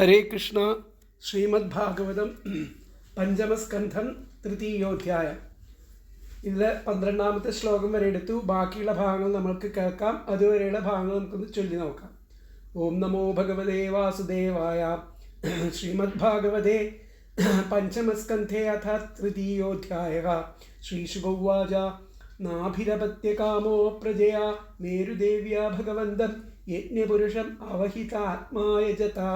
ഹരേ കൃഷ്ണ. ശ്രീമദ്ഭാഗവതം പഞ്ചമസ്കന്ധം തൃതീയോധ്യായം. ഇതിൽ 12ാമത്തെ ശ്ലോകം വരെ എടുത്തു. ബാക്കിയുള്ള ഭാഗങ്ങൾ നമ്മൾക്ക് കേൾക്കാം. അതുവരെയുള്ള ഭാഗങ്ങൾ നമുക്കൊന്ന് ചൊല്ലി നോക്കാം. ഓം നമോ ഭഗവതേ വാസുദേവായ. ശ്രീമദ്ഭാഗവതേ പഞ്ചമസ്കന്ധേ അഥ തൃതീയോധ്യായഃ. ശ്രീശുകൗവാച നാഭിരപത്യകാമോ പ്രജയാ മേരുദേവ്യാ ഭഗവന്തം യജ്ഞപുരുഷം അവഹിതാത്മായജതാ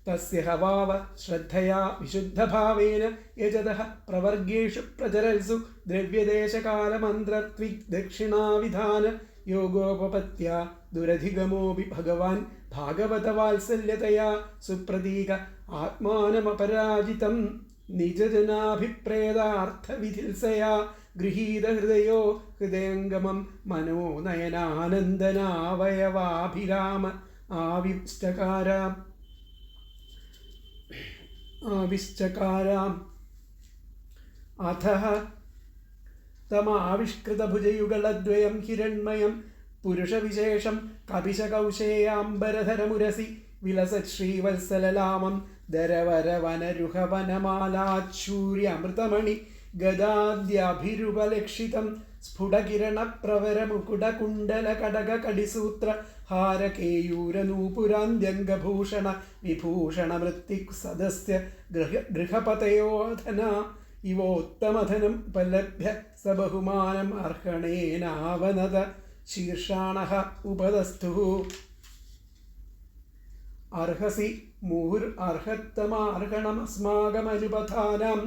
തസ്യ ഹവാവ ശ്രദ്ധയാ വിശുദ്ധഭാവേന യജതഃ പ്രവർഗേഷു പ്രചരൽസു ദ്രവ്യദേശകാലമന്ത്രത്വിദക്ഷിണാവിധാന യോഗോപപത്യാ ദുരധിഗമോപി ഭഗവാൻ ഭാഗവതവാത്സല്യതയാ സുപ്രതീക ആത്മാനമപരാജിതം നിജജനാഭിപ്രേതാർത്ഥവിധിൽസയാ ഗൃഹീതഹൃദയോ ഹൃദയംഗമം മനോനയനാനന്ദനാവയവാഭിരാമ ആവിശ്ചകാരാം അഥഃ തമാവിഷ്കൃതഭുജയുഗളദ്വയം ഹിരണ്മയം പുരുഷവിശേഷം കപിശകൗശേയാംബരധരമുരസി വിലസത് ശ്രീവത്സലലാമം ദരവരവനരുഹവനമാലാച്ഛൂര്യമൃതമണി ഗദാദ്യഭിരുപലക്ഷിതം സ്ഫുടകിരണപ്രവരമുകുടകുണ്ടലകടകടിസൂത്ര ഹാരകേയൂരനൂപുരാന്ത്യംഗഭൂഷണ വിഭൂഷണമൃത്തിക് സദസ്യ ഗൃഹപതയോധന ഇവോത്തമധനം ഉപലഭ്യ സബഹുമാനം അർഹണേനാവനത ശീർഷാണഃ ഉപതസ്ഥുഃ. അർഹസി മുഹുർഅർഹത്തമാർഹണമസ്മാകമനുപഥാനാം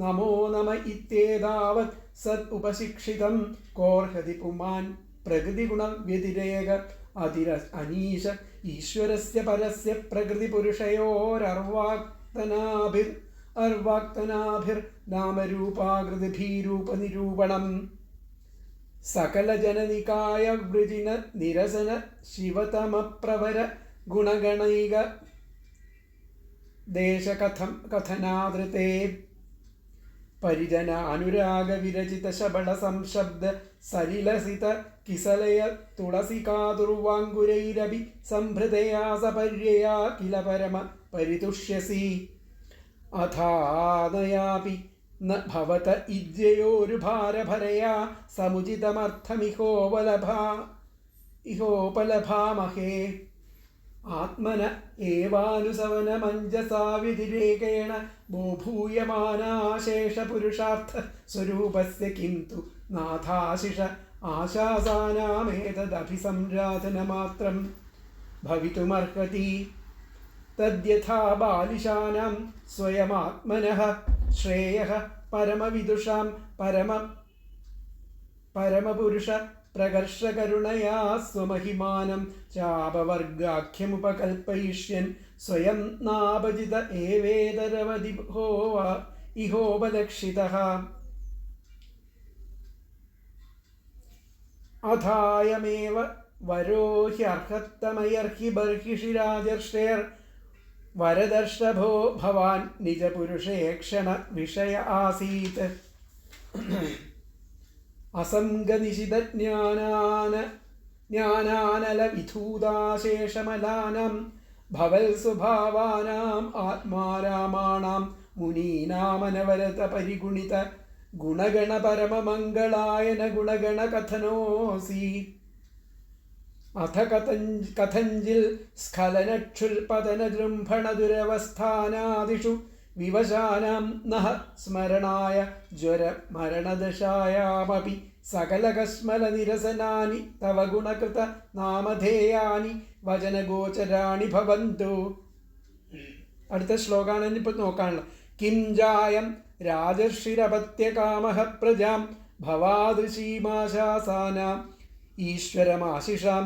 നമോ നമ ഇത്യേതാവത് സദ് ഉപശിക്ഷിതം കോർഹതി പുമാൻ പ്രകൃതിഗുണവ്യതിരേക അതിരനീശ ഈശ്വരസ്യ പരസ്യ പ്രകൃതിപുരുഷയോരർവാക്തനാഭിർ നാമരൂപാകൃതിഭീരൂപനിരൂപണം സകലജനനികായ വൃജിന നിരസന ശിവതമപ്രവര ഗുണഗണൈക ദേശകഥനാദൃതേ പരിജന അനുരാഗ വിരചിത ശബള സംശബ്ദ സലിലസിത കിസലയ തുളസികാതുർവാങ്കുരൈരപി സംഭൃതയാ സപര്യയാ കില പരമ പരിതുഷ്യസി അഥാനയാപി ന ഭവത ഇജ്യയോരുഭാരഭരയാ സമുചിതമർത്ഥമിഹോപലഭാമഹേ ആത്മന ഏവാനുസവനമഞ്ജസാ വിതിരേകേണ ബോഭൂയമാനാശേഷപുരുഷാർത്ഥ സ്വരൂപസ്യ കിം തു നാഥാശിഷ ആശാസാനാമേതദഭിസംരാധനമാത്രം ഭവിതുമർഹതി തദ്യഥാ ബാലിശാനാം സ്വയമാത്മനഃ ശ്രേയഃ പരമവിദുഷാം പരമപുരുഷ പ്രകർഷകരുണയാ സ്വമഹിമാനം ചാപവർഗാഖ്യമുപകൽപ്പയിഷ്യൻ സ്വയം നാപജിത ഏവേതരവതിഭോവ ഇഹോപലക്ഷിതഃ. അഥായമേവ വരോ ഹ്യർഹത്തമയർഹി ബർഹിഷി രാജർഷേർ വരദർഷഭോ ഭവാൻ നിജപുരുഷേക്ഷണ വിഷയ ആസീത് അസംഗനിശിതജ്ഞാനാനലവിധൂതാശേഷമലാനം ഭവൽ സ്വഭാവാനാം ആത്മാരാമാണാം മുനീനാമനവരത പരിഗുണിത ഗുണഗണ പരമമംഗളായന ഗുണഗണ കഥനോസി. അഥ കഥഞ്ചിൽ സ്ഖലനക്ഷുൽപതനജൃംഭണ ദുരവസ്ഥാനാദിഷു വിവശാനാം നഃ സ്മരണായ ജ്വരമരണദശായാമപി സകലകസ്മലനിരസനാനി തവ ഗുണകൃത നാമധേയാനി വചനഗോചരാണി ഭവന്തു. അടുത്ത ശ്ലോകാണ് ഇനിയിപ്പോൾ നോക്കാനുള്ളത്. കിം ജായം രാജർഷിരപത്യകാമഃ പ്രജാം ഭവാദൃശീമാശാസാനാം ഈശ്വരമാശിഷാം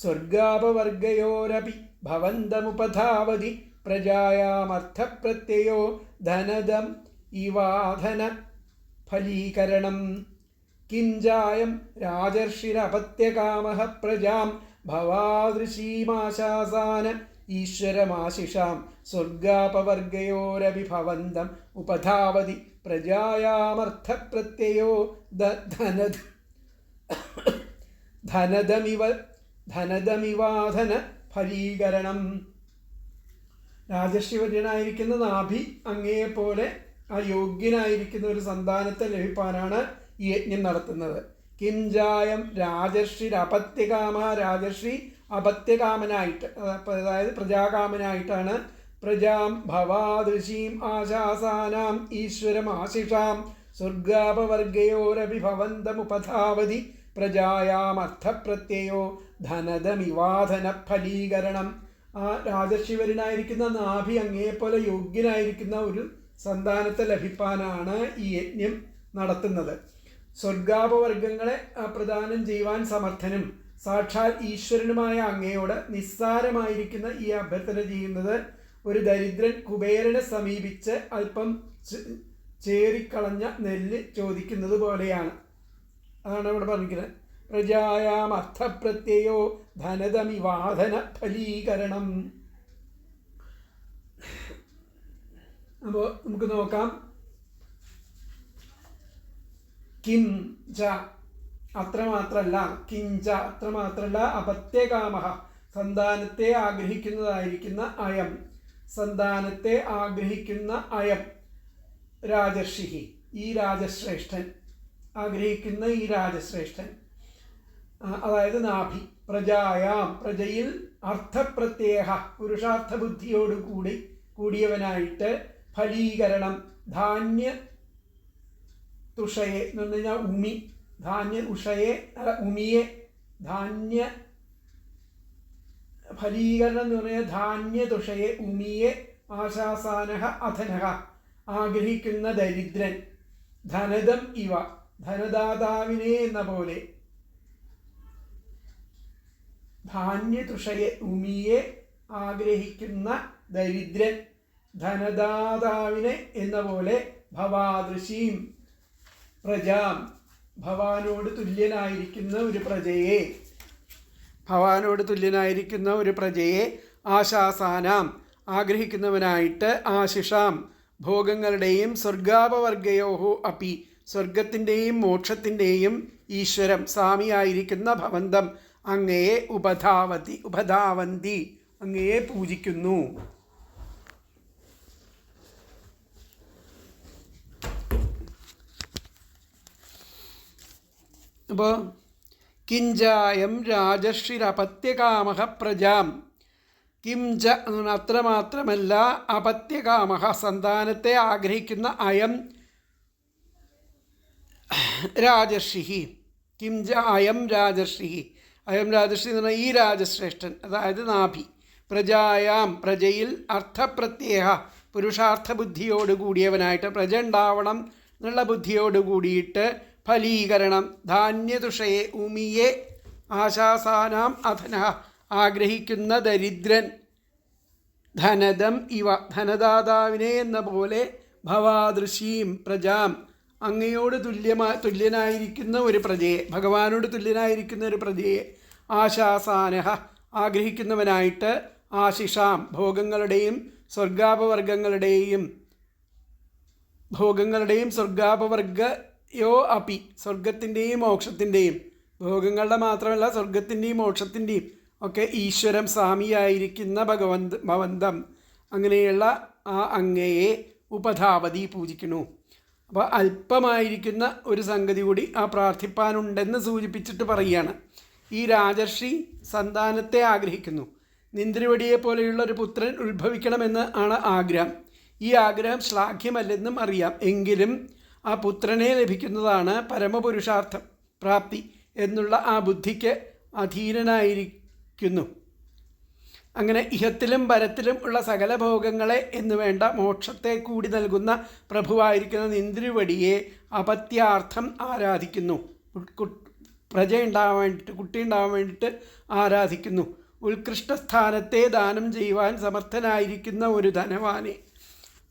സ്വർഗാപവർഗയോരപി ഭവന്തമുപധാവതി പ്രജായാമർത്ഥപ്രത്യയോ ധനദം ഇവാധന ഫലീകരണം. കിം ജായം രാജർഷിരപത്യകാമഃ പ്രജാം ഭവാദൃശീമാശാസാന ഈശ്വരമാശിഷാം സ്വർഗാപവർഗയോരപി ഭവന്തം ഉപധാവതി പ്രജായാമർത്ഥപ്രത്യയോ ധനദമിവാധന ഫലീകരണം. രാജർഷിവര്യനായിരിക്കുന്ന നാഭി അങ്ങയെപ്പോലെ ആ യോഗ്യനായിരിക്കുന്ന ഒരു സന്താനത്തെ ലഭിക്കാനാണ് ഈ യജ്ഞം നടത്തുന്നത്. കിംജായം രാജർഷിരപത്യകാമ, രാജർഷി അപത്യകാമനായിട്ട്, അതായത് പ്രജാകാമനായിട്ടാണ് പ്രജാം ഭവാദൃശീം ആശാസാനാം ഈശ്വരമാശിഷാം സ്വർഗാപവർഗയോരഭിഭവന്തമുപധാവതി പ്രജായാമർത്ഥപ്രത്യയോ ധനദമിവാധന ഫലീകരണം. ആ രാജർഷിവരനായിരിക്കുന്ന നാഭി അങ്ങയെപ്പോലെ യോഗ്യനായിരിക്കുന്ന ഒരു സന്താനത്തെ ലഭിക്കാനാണ് ഈ യജ്ഞം നടത്തുന്നത്. സ്വർഗാപവർഗങ്ങളെ പ്രദാനം ചെയ്യുവാൻ സമർത്ഥനും സാക്ഷാൽ ഈശ്വരനുമായ അങ്ങയോട് നിസ്സാരമായിരിക്കുന്ന ഈ അഭ്യർത്ഥന ചെയ്യുന്നത് ഒരു ദരിദ്രൻ കുബേരനെ സമീപിച്ച് അല്പം ചേറിക്കളഞ്ഞ നെല്ല് ചോദിക്കുന്നത് പോലെയാണ്. അതാണ് ഇവിടെ പറഞ്ഞിരിക്കുന്നത്. പ്രജായാം അർത്ഥപ്രത്യയോ ധനതമിവാധന ഫലീകരണം. അപ്പോൾ നമുക്ക് നോക്കാം. കിം ച അത്രമാത്രല്ല, കിഞ്ച അത്രമാത്രല്ല, അപത്യകാമ സന്താനത്തെ ആഗ്രഹിക്കുന്നതായിരിക്കുന്ന അയം, സന്താനത്തെ ആഗ്രഹിക്കുന്ന അയം രാജർഷി, ഈ രാജശ്രേഷ്ഠൻ, ആഗ്രഹിക്കുന്ന ഈ രാജശ്രേഷ്ഠൻ, അതായത് നാഭി, പ്രജായാം പ്രജയിൽ അർത്ഥപ്രത്യേക പുരുഷാർത്ഥ ബുദ്ധിയോടുകൂടി കൂടിയവനായിട്ട് ഫലീകരണം ധാന്യ തുഷയെ എന്ന് പറഞ്ഞു കഴിഞ്ഞാൽ ഉമി, ധാന്യ ഉഷയെ ഉമിയെ, ധാന്യ ഫലീകരണം എന്ന് പറഞ്ഞാൽ ധാന്യ തുഷയെ ഉമിയെ, ആശാസാനഹ അധനഹ ആഗ്രഹിക്കുന്ന ദരിദ്രൻ, ധനദം ഇവ ധനദാതാവിനെ എന്ന പോലെ, ധാന്യതുഷയെ ഉമിയെ ആഗ്രഹിക്കുന്ന ദരിദ്രൻ, ധനദാതാവിനെ എന്ന പോലെ, ഭവാദൃശീം പ്രജാം ഭവാനോട് തുല്യനായിരിക്കുന്ന ഒരു പ്രജയെ, ഭവാനോട് തുല്യനായിരിക്കുന്ന ഒരു പ്രജയെ, ആശാസാനാം ആഗ്രഹിക്കുന്നവനായിട്ട്, ആശിഷാം ഭോഗങ്ങളുടെയും, സ്വർഗാപവർഗയോഹോ അപ്പി സ്വർഗത്തിൻ്റെയും മോക്ഷത്തിൻ്റെയും ഈശ്വരം സ്വാമിയായിരിക്കുന്ന ഭവന്തം അങ്ങയെ ഉപധാവന്തി അങ്ങയെ പൂജിക്കുന്നു. അപ്പോൾ കിഞ്ചായം രാജർഷിരപത്യകാമ പ്രജാം, കിംച അത്രമാത്രമല്ല, അപത്യകാമ സന്താനത്തെ ആഗ്രഹിക്കുന്ന അയം രാജർഷി, കിംച അയം രാജർഷി, അയം രാജർഷി എന്ന് പറഞ്ഞാൽ ഈ രാജശ്രേഷ്ഠൻ, അതായത് നാഭി, പ്രജായാം പ്രജയിൽ അർത്ഥപ്രത്യേക പുരുഷാർത്ഥ ബുദ്ധിയോട് കൂടിയവനായിട്ട്, പ്രജ ഉണ്ടാവണം എന്നുള്ള ബുദ്ധിയോട് കൂടിയിട്ട്, ഫലീകരണം ധാന്യതുഷയെ ഉമിയെ, ആശാസാനാം അധന ആഗ്രഹിക്കുന്ന ദരിദ്രൻ, ധനദം ഇവ ധനദാതാവിനെ എന്ന പോലെ, ഭവാദൃശീം പ്രജാം അങ്ങയോട് തുല്യനായിരിക്കുന്ന ഒരു പ്രജയെ, ഭഗവാനോട് തുല്യനായിരിക്കുന്ന ഒരു പ്രജയെ, ആശാസാനഹ ആഗ്രഹിക്കുന്നവനായിട്ട്, ആശിഷാം ഭോഗങ്ങളുടെയും സ്വർഗാപവർഗങ്ങളുടെയും സ്വർഗാപവർഗയോ അപ്പി സ്വർഗത്തിൻ്റെയും മോക്ഷത്തിൻ്റെയും, ഭോഗങ്ങളുടെ മാത്രമല്ല സ്വർഗത്തിൻ്റെയും മോക്ഷത്തിൻ്റെയും ഒക്കെ ഈശ്വരം സ്വാമിയായിരിക്കുന്ന ഭവന്തം അങ്ങനെയുള്ള ആ അങ്ങയെ ഉപധാവതി പൂജിക്കുന്നു. അപ്പോൾ അല്പമായിരിക്കുന്ന ഒരു സംഗതി കൂടി ആ പ്രാർത്ഥിപ്പാനുണ്ടെന്ന് സൂചിപ്പിച്ചിട്ട് പറയുകയാണ്. ഈ രാജർഷി സന്താനത്തെ ആഗ്രഹിക്കുന്നു. നിന്ദ്രവടിയെ പോലെയുള്ള ഒരു പുത്രൻ ഉത്ഭവിക്കണമെന്ന് ആണ് ആഗ്രഹം. ഈ ആഗ്രഹം ശ്ലാഘ്യമല്ലെന്നും അറിയാം. എങ്കിലും ആ പുത്രനെ ലഭിക്കുന്നതാണ് പരമപുരുഷാർത്ഥ പ്രാപ്തി എന്നുള്ള ആ ബുദ്ധിക്ക് അധീനനായിരിക്കുന്നു. അങ്ങനെ ഇഹത്തിലും പരത്തിലും ഉള്ള സകല ഭോഗങ്ങളെ എന്ന് വേണ്ട മോക്ഷത്തെ കൂടി നൽകുന്ന പ്രഭുവായിരിക്കുന്ന നിന്ദ്രവടിയെ അപത്യാർത്ഥം ആരാധിക്കുന്നു. പ്രജ ഉണ്ടാവാൻ വേണ്ടിയിട്ട്, കുട്ടി ഉണ്ടാവാൻ വേണ്ടിയിട്ട് ആരാധിക്കുന്നു. ഉത്കൃഷ്ടസ്ഥാനത്തെ ദാനം ചെയ്യുവാൻ സമർത്ഥനായിരിക്കുന്ന ഒരു ധനവാനെ,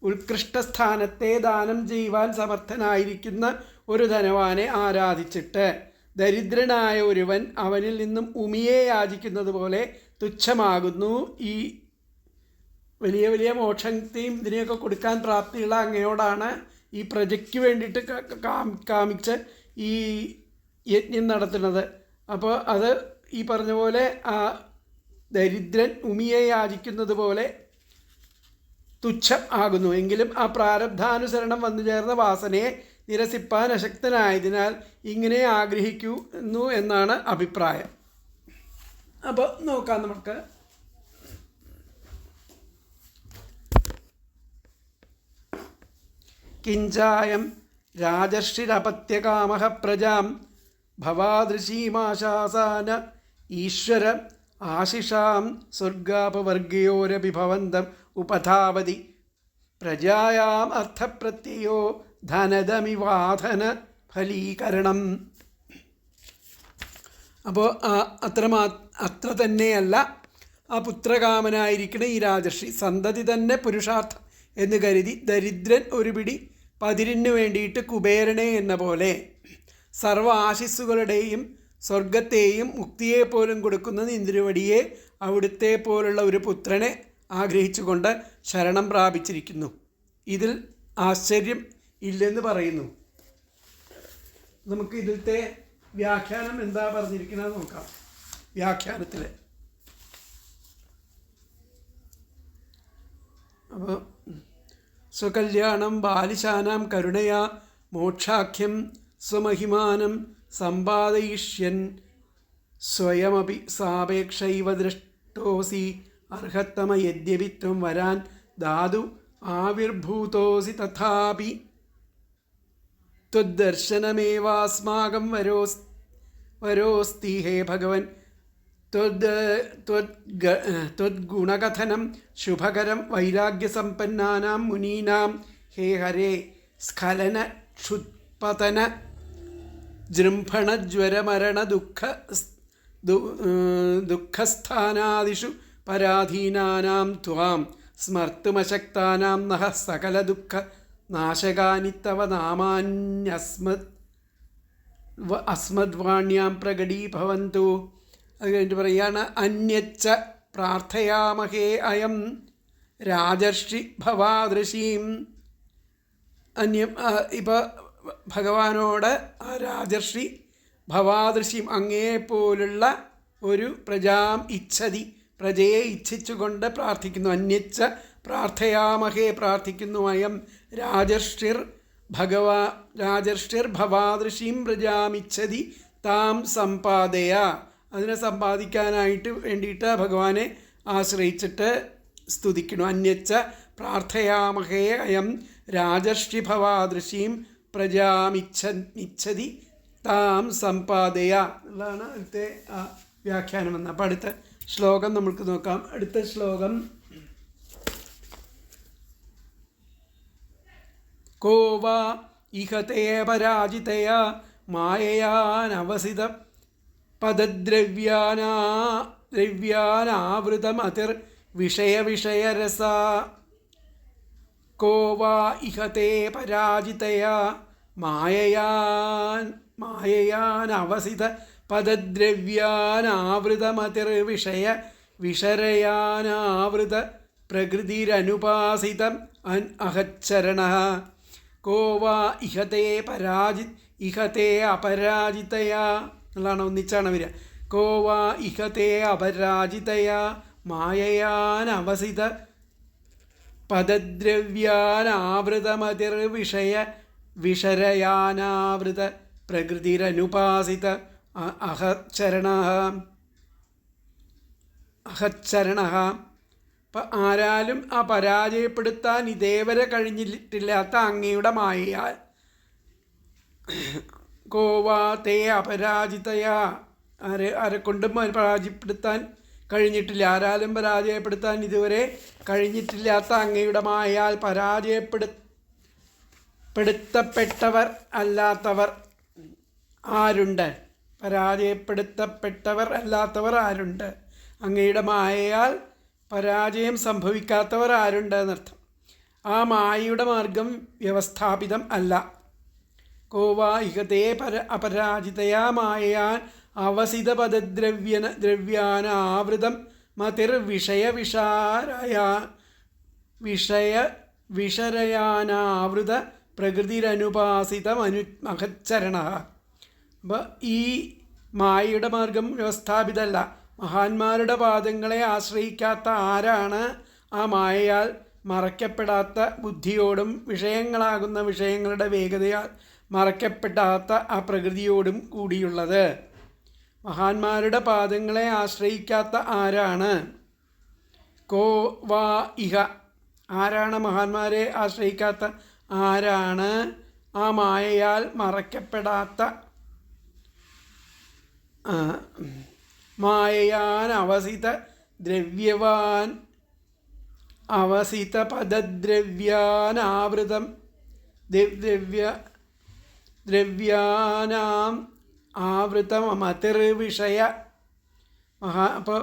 ഉത്കൃഷ്ടസ്ഥാനത്തെ ദാനം ചെയ്യുവാൻ സമർത്ഥനായിരിക്കുന്ന ഒരു ധനവാനെ ആരാധിച്ചിട്ട്, ദരിദ്രനായ ഒരുവൻ അവനിൽ നിന്നും ഉമിയെ യാചിക്കുന്നത് പോലെ തുച്ഛമാകുന്നു. ഈ വലിയ വലിയ മോക്ഷത്തെയും ഇതിനെയൊക്കെ കൊടുക്കാൻ പ്രാപ്തിയുള്ള അങ്ങയോടാണ് ഈ പ്രജയ്ക്ക് വേണ്ടിയിട്ട് കാമിച്ച് ഈ യജ്ഞം നടത്തുന്നത്. അപ്പോൾ അത് ഈ പറഞ്ഞ പോലെ ആ ദരിദ്രൻ ഉമിയെ യാചിക്കുന്നത് പോലെ തുച്ഛം ആകുന്നു. എങ്കിലും ആ പ്രാരബ്ധാനുസരണം വന്നു ചേർന്ന വാസനയെ നിരസിപ്പാൻ അശക്തനായതിനാൽ ഇങ്ങനെ ആഗ്രഹിക്കുന്നു എന്നാണ് അഭിപ്രായം. അപ്പോൾ നോക്കാം നമുക്ക്. കിഞ്ചായം രാജർഷിരപത്യകാമഃ പ്രജാം ഭവാദൃശീമാശാസാന ഈശ്വര ആശിഷാം സ്വർഗാപവർഗയോരപി ഭവന്തം ഉപധാവതി പ്രജായാം അർത്ഥപ്രത്യയോ ധനദമിവാധന ഫലീകരണം. അപ്പോൾ അത്ര തന്നെയല്ല ആ പുത്രകാമനായിരിക്കുന്ന ഈ രാജർഷി സന്തതി തന്നെ പുരുഷാർത്ഥം എന്ന് കരുതി ദരിദ്രൻ ഒരു പിടി പതിരിന് വേണ്ടിയിട്ട് കുബേരനെ എന്ന പോലെ സർവ്വ ആശിസ്സുകളുടെയും സ്വർഗത്തെയും മുക്തിയെപ്പോലും കൊടുക്കുന്ന ഇന്ദ്രവടിയെ അവിടുത്തെ പോലുള്ള ഒരു പുത്രനെ ആഗ്രഹിച്ചുകൊണ്ട് ശരണം പ്രാപിച്ചിരിക്കുന്നു. ഇതിൽ ആശ്ചര്യം ഇല്ലെന്ന് പറയുന്നു. നമുക്ക് ഇതിലത്തെ വ്യാഖ്യാനം എന്താ പറഞ്ഞിരിക്കുന്നത് നോക്കാം. വ്യാഖ്യാനത്തിൽ അപ്പോൾ സ്വകല്യാണം ബാലിശാനാം കരുണയാ മോക്ഷാഖ്യം സ്വമഹിമാനം സമ്പാദയിഷ്യൻ സ്വയമപി സാപേക്ഷൈവ ദൃഷ്ടോസി അർഹത്തമ യദ്യപി ത്വം വരാൻ ദാതു ആവിർഭൂതോസി തഥാപി ത്വദ്ദർശനമേവാസ്മാകം വരോസ്തി ഹേ ഭഗവൻ ത്വദ്ഗുണകഥനം ശുഭകരം വൈരാഗ്യസമ്പന്നാനാം മുനീനാം ഹേ ഹരേ സ്ഖലന ക്ഷുത്പതന ജൃംഭണജ്വരമരണ ദുഃഖസ്ഥാനാദിഷു പരാധീനാനാം ത്വാം സ്മർത്തുമശക്താനാം നഃ സകല ദുഃഖ നാശകാനി തവ നാമാന്യസ്മദ്വാണ്യാം പ്രകടീഭവന്തു. അത് കഴിഞ്ഞിട്ട് പറയുകയാണ് അന്യച്ച പ്രാർത്ഥയാമഹേ അയം രാജർഷി ഭവാദൃശീം. ഇപ്പോൾ ഭഗവാനോട് ആ രാജർഷി ഭവാദൃശീം അങ്ങേപ്പോലുള്ള ഒരു പ്രജാം ഇച്ഛതി പ്രജയെ ഇച്ഛിച്ചുകൊണ്ട് പ്രാർത്ഥിക്കുന്നു. അന്യച്ച പ്രാർത്ഥയാമഹേ പ്രാർത്ഥിക്കുന്നു. അയം രാജർഷിർ ഭവാദൃശീം പ്രജാമിച്ഛതി താം സമ്പാദയ. അതിനെ സമ്പാദിക്കാനായിട്ട് വേണ്ടിയിട്ട് ഭഗവാനെ ആശ്രയിച്ചിട്ട് സ്തുതിക്കുന്നു. അന്യച്ച പ്രാർത്ഥയാമഹേ അയം രാജർഷി ഭവാദൃശീം പ്രജാമിച്ഛതി താം സമ്പാദയ എന്നുള്ളതാണ് അടുത്ത വ്യാഖ്യാനം വന്നത്. അപ്പോൾ അടുത്ത ശ്ലോകം നമുക്ക് നോക്കാം. അടുത്ത ശ്ലോകം കോ വാ ഇഹതേ പരാജിതയാ മായയാനവസിത പദദ്രവ്യാനാവൃതമതിർ വിഷയരസാ. കോ വാ ഇഹതേ പരാജിതയാ മായയാനവസിത പദദ്രവ്യാനാവൃതമതിർ വിഷരയാനാവൃത പ്രകൃതിരനുപാസിതം അഹച്ചരണഃ. കോ വാ ഇഹതേ അപരാജിതയാ എന്നുള്ളതാണ്, ഒന്നിച്ചാണ് വരിക. കോ വാ ഇഹതേ അപരാജിതയാ മായയാനവസിത പദദ്രവ്യാനാവൃതമതിർ വിഷരയാനാവൃത പ്രകൃതിരനുപാസിത അഹച്ചരണഃ. അപ്പം ആരാലും ആ പരാജയപ്പെടുത്താൻ ഇതേവരെ കഴിഞ്ഞിട്ടില്ലാത്ത അങ്ങയുടെ മായയാൽ കോവാ തേ അപരാജിതയാ ആരെക്കൊണ്ടും പരാജയപ്പെടുത്താൻ കഴിഞ്ഞിട്ടില്ല. ആരാലും പരാജയപ്പെടുത്താൻ ഇതുവരെ കഴിഞ്ഞിട്ടില്ലാത്ത അങ്ങയുടെ മായയാൽ പരാജയപ്പെടുത്തപ്പെട്ടവർ അല്ലാത്തവർ ആരുണ്ട്? പരാജയപ്പെടുത്തപ്പെട്ടവർ അല്ലാത്തവർ ആരുണ്ട്? അങ്ങയുടെ മായയാൽ പരാജയം സംഭവിക്കാത്തവർ ആരുണ്ട് എന്നർത്ഥം. ആ മായയുടെ മാർഗം വ്യവസ്ഥാപിതം അല്ല. കോവാ ഇഹതേ അപരാജിതയാ മായയാൻ അവസിത പദദ്രവ്യാനാവൃതം മതിർ വിഷരയാനാവൃത പ്രകൃതിരനുപാസിതം അഹച്ചരണഃ. അപ്പോൾ ഈ മായയുടെ മാർഗം വ്യവസ്ഥാപിതമല്ല. മഹാന്മാരുടെ പാദങ്ങളെ ആശ്രയിക്കാത്ത ആരാണ് ആ മായയാൽ മറയ്ക്കപ്പെടാത്ത ബുദ്ധിയോടും വിഷയങ്ങളാകുന്ന വിഷയങ്ങളുടെ വേഗതയാൽ മറയ്ക്കപ്പെടാത്ത ആ പ്രകൃതിയോടും കൂടിയുള്ളത്. മഹാന്മാരുടെ പാദങ്ങളെ ആശ്രയിക്കാത്ത ആരാണ്? കോ വാ ഇഹ. ആരാണ് മഹാന്മാരെ ആശ്രയിക്കാത്ത? ആരാണ് ആ മായയാൽ മറയ്ക്കപ്പെടാത്ത മായയാൻ അവസിത ദ്രവ്യവാൻ അവസിത പദദ്രവ്യാനാവൃതം ദ്രവ്യാനാം ആവൃതം മതിർവിഷയ. അപ്പോൾ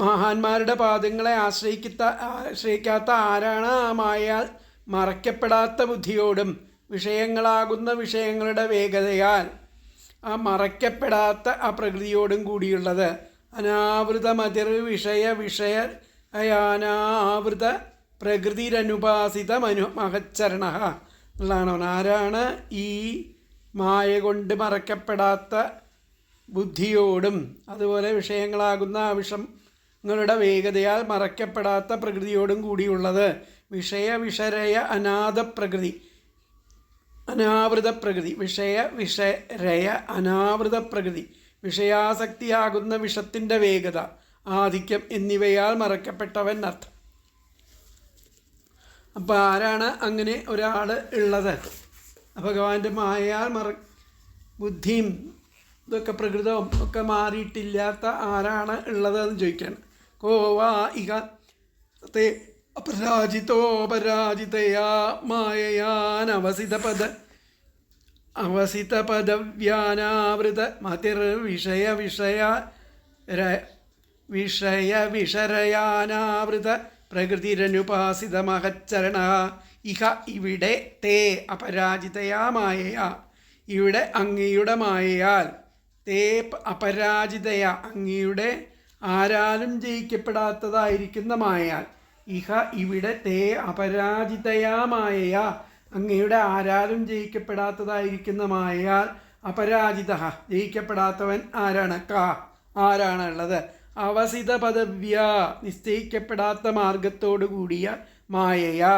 മഹാന്മാരുടെ പാദങ്ങളെ ആശ്രയിക്കാത്ത ആരാണ് ആ മായയാൽ മറയ്ക്കപ്പെടാത്ത ബുദ്ധിയോടും വിഷയങ്ങളാകുന്ന വിഷയങ്ങളുടെ വേഗതയാൽ ആ മറയ്ക്കപ്പെടാത്ത ആ പ്രകൃതിയോടും കൂടിയുള്ളത്. അനാവൃതമതിർ വിഷയാനാവൃത പ്രകൃതിരനുപാസിത മഹച്ചരണ എന്നുള്ളതാണ്. ആരാണ് ഈ മായ കൊണ്ട് മറയ്ക്കപ്പെടാത്ത ബുദ്ധിയോടും അതുപോലെ വിഷയങ്ങളാകുന്ന ആ വിഷങ്ങളുടെ വേഗതയാൽ മറയ്ക്കപ്പെടാത്ത പ്രകൃതിയോടും കൂടിയുള്ളത്? വിഷരയ അനാവൃത പ്രകൃതി. വിഷരയ അനാവൃത പ്രകൃതി. വിഷയാസക്തിയാകുന്ന വിഷത്തിൻ്റെ വേഗത, ആധിക്യം എന്നിവയാൽ മറയ്ക്കപ്പെട്ടവൻ അർത്ഥം. അപ്പോൾ ആരാണ് അങ്ങനെ ഒരാൾ ഉള്ളത്? ഭഗവാന്റെ മായയാൽ ബുദ്ധിയും ഇതൊക്കെ പ്രകൃതവും ഒക്കെ മാറിയിട്ടില്ലാത്ത ആരാണ് ഉള്ളതെന്ന് ചോദിക്കുകയാണ്. കോവാ ഇഹ തേ അപരാജിതയാ മായയാൻ അവസിത പദവ്യാനാവൃത മതിർ വിഷരയാനാവൃത പ്രകൃതിരനുപാസിത മഹച്ചരണ. ഇഹ ഇവിടെ തേ അപരാജിതയാ മായയാ. ഇവിടെ അങ്ങയുടെ മായയാൽ. തേ അപരാജിതയ അങ്ങയുടെ ആരാലും ജയിക്കപ്പെടാത്തതായിരിക്കുന്ന മായയാൽ. ഇഹ ഇവിടെ തേ അപരാജിതയാ മായയാ അങ്ങയുടെ ആരാലും ജയിക്കപ്പെടാത്തതായിരിക്കുന്ന മായയാൽ. അപരാജിത ജയിക്കപ്പെടാത്തവൻ ആരാണ്? ആരാണ് ഉള്ളത്? അവസിത പദവ്യ നിശ്ചയിക്കപ്പെടാത്ത മാർഗത്തോടു കൂടിയ മായയാ.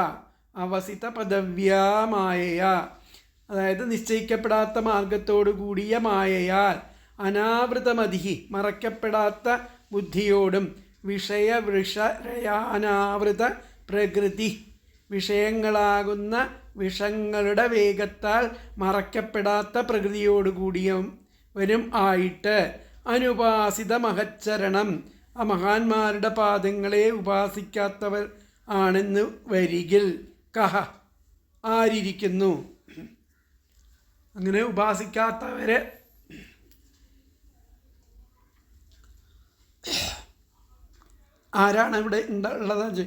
അവസിത പദവ്യ മായയാ അതായത് നിശ്ചയിക്കപ്പെടാത്ത മാർഗത്തോടു കൂടിയ മായയാൽ. അനാവൃതമതിഹി മറയ്ക്കപ്പെടാത്ത ബുദ്ധിയോടും വിഷയാനാവൃത പ്രകൃതി വിഷയങ്ങളാകുന്ന വിഷങ്ങളുടെ വേഗത്താൽ മറയ്ക്കപ്പെടാത്ത പ്രകൃതിയോടുകൂടിയവനും ആയിട്ട് അനുപാസിത മഹച്ചരണം ആ മഹാന്മാരുടെ പാദങ്ങളെ ഉപാസിക്കാത്തവർ ആണെന്ന് വരികിൽ കഹ ആരിയ്ക്കുന്നു? അങ്ങനെ ഉപാസിക്കാത്തവരെ ആരാണ് ഇവിടെ ഉള്ളതെന്ന്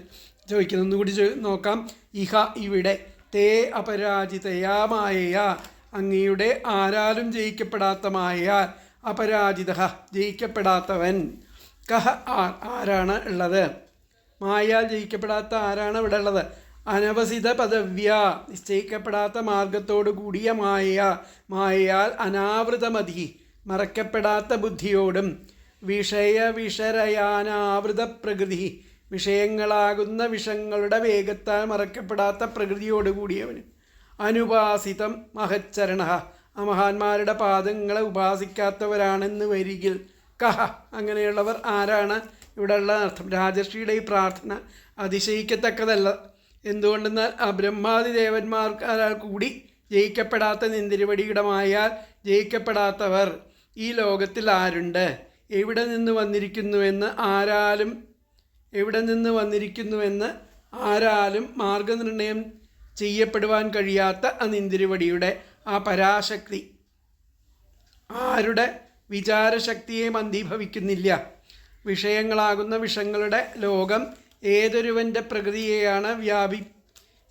ചോദിക്കുന്നത്. ഒന്നുകൂടി നോക്കാം. ഇഹ ഇവിടെ തേ അപരാജിതയാ മായയാ അങ്ങയുടെ ആരാലും ജയിക്കപ്പെടാത്ത മായയാൽ. അപരാജിത ജയിക്കപ്പെടാത്തവൻ. കഹ ആരാണ് ഉള്ളത്? മായയാൽ ജയിക്കപ്പെടാത്ത ആരാണ് ഇവിടെ ഉള്ളത്? അനവസിത പദവ്യ നിശ്ചയിക്കപ്പെടാത്ത മാർഗത്തോടു കൂടിയ മായയാൽ അനാവൃതമതി മറയ്ക്കപ്പെടാത്ത ബുദ്ധിയോടും വിഷരയാനാവൃത പ്രകൃതി വിഷയങ്ങളാകുന്ന വിഷങ്ങളുടെ വേഗത്താൽ മറയ്ക്കപ്പെടാത്ത പ്രകൃതിയോടുകൂടിയവന് അനുപാസിതം മഹച്ചരണ ആ മഹാന്മാരുടെ പാദങ്ങളെ ഉപാസിക്കാത്തവരാണെന്ന് വരികിൽ കഹ അങ്ങനെയുള്ളവർ ആരാണ് ഇവിടെ ഉള്ള അർത്ഥം. രാജശ്രീയുടെ ഈ പ്രാർത്ഥന അതിശയിക്കത്തക്കതല്ല. എന്തുകൊണ്ടെന്നാൽ ആ ബ്രഹ്മാദി ദേവന്മാർക്കാരാൽ കൂടി ജയിക്കപ്പെടാത്ത നിന്തിരുവടിയിടമായാൽ ജയിക്കപ്പെടാത്തവർ ഈ ലോകത്തിൽ ആരുണ്ട്? എവിടെ നിന്ന് വന്നിരിക്കുന്നുവെന്ന് ആരാലും മാർഗനിർണയം ചെയ്യപ്പെടുവാൻ കഴിയാത്ത ആ നിന്തിരുവടിയുടെ ആ പരാശക്തി ആരുടെ വിചാരശക്തിയെ മന്ദീഭവിക്കുന്നില്ല. വിഷയങ്ങളാകുന്ന വിഷങ്ങളുടെ ലോകം ഏതൊരുവൻ്റെ പ്രകൃതിയെയാണ്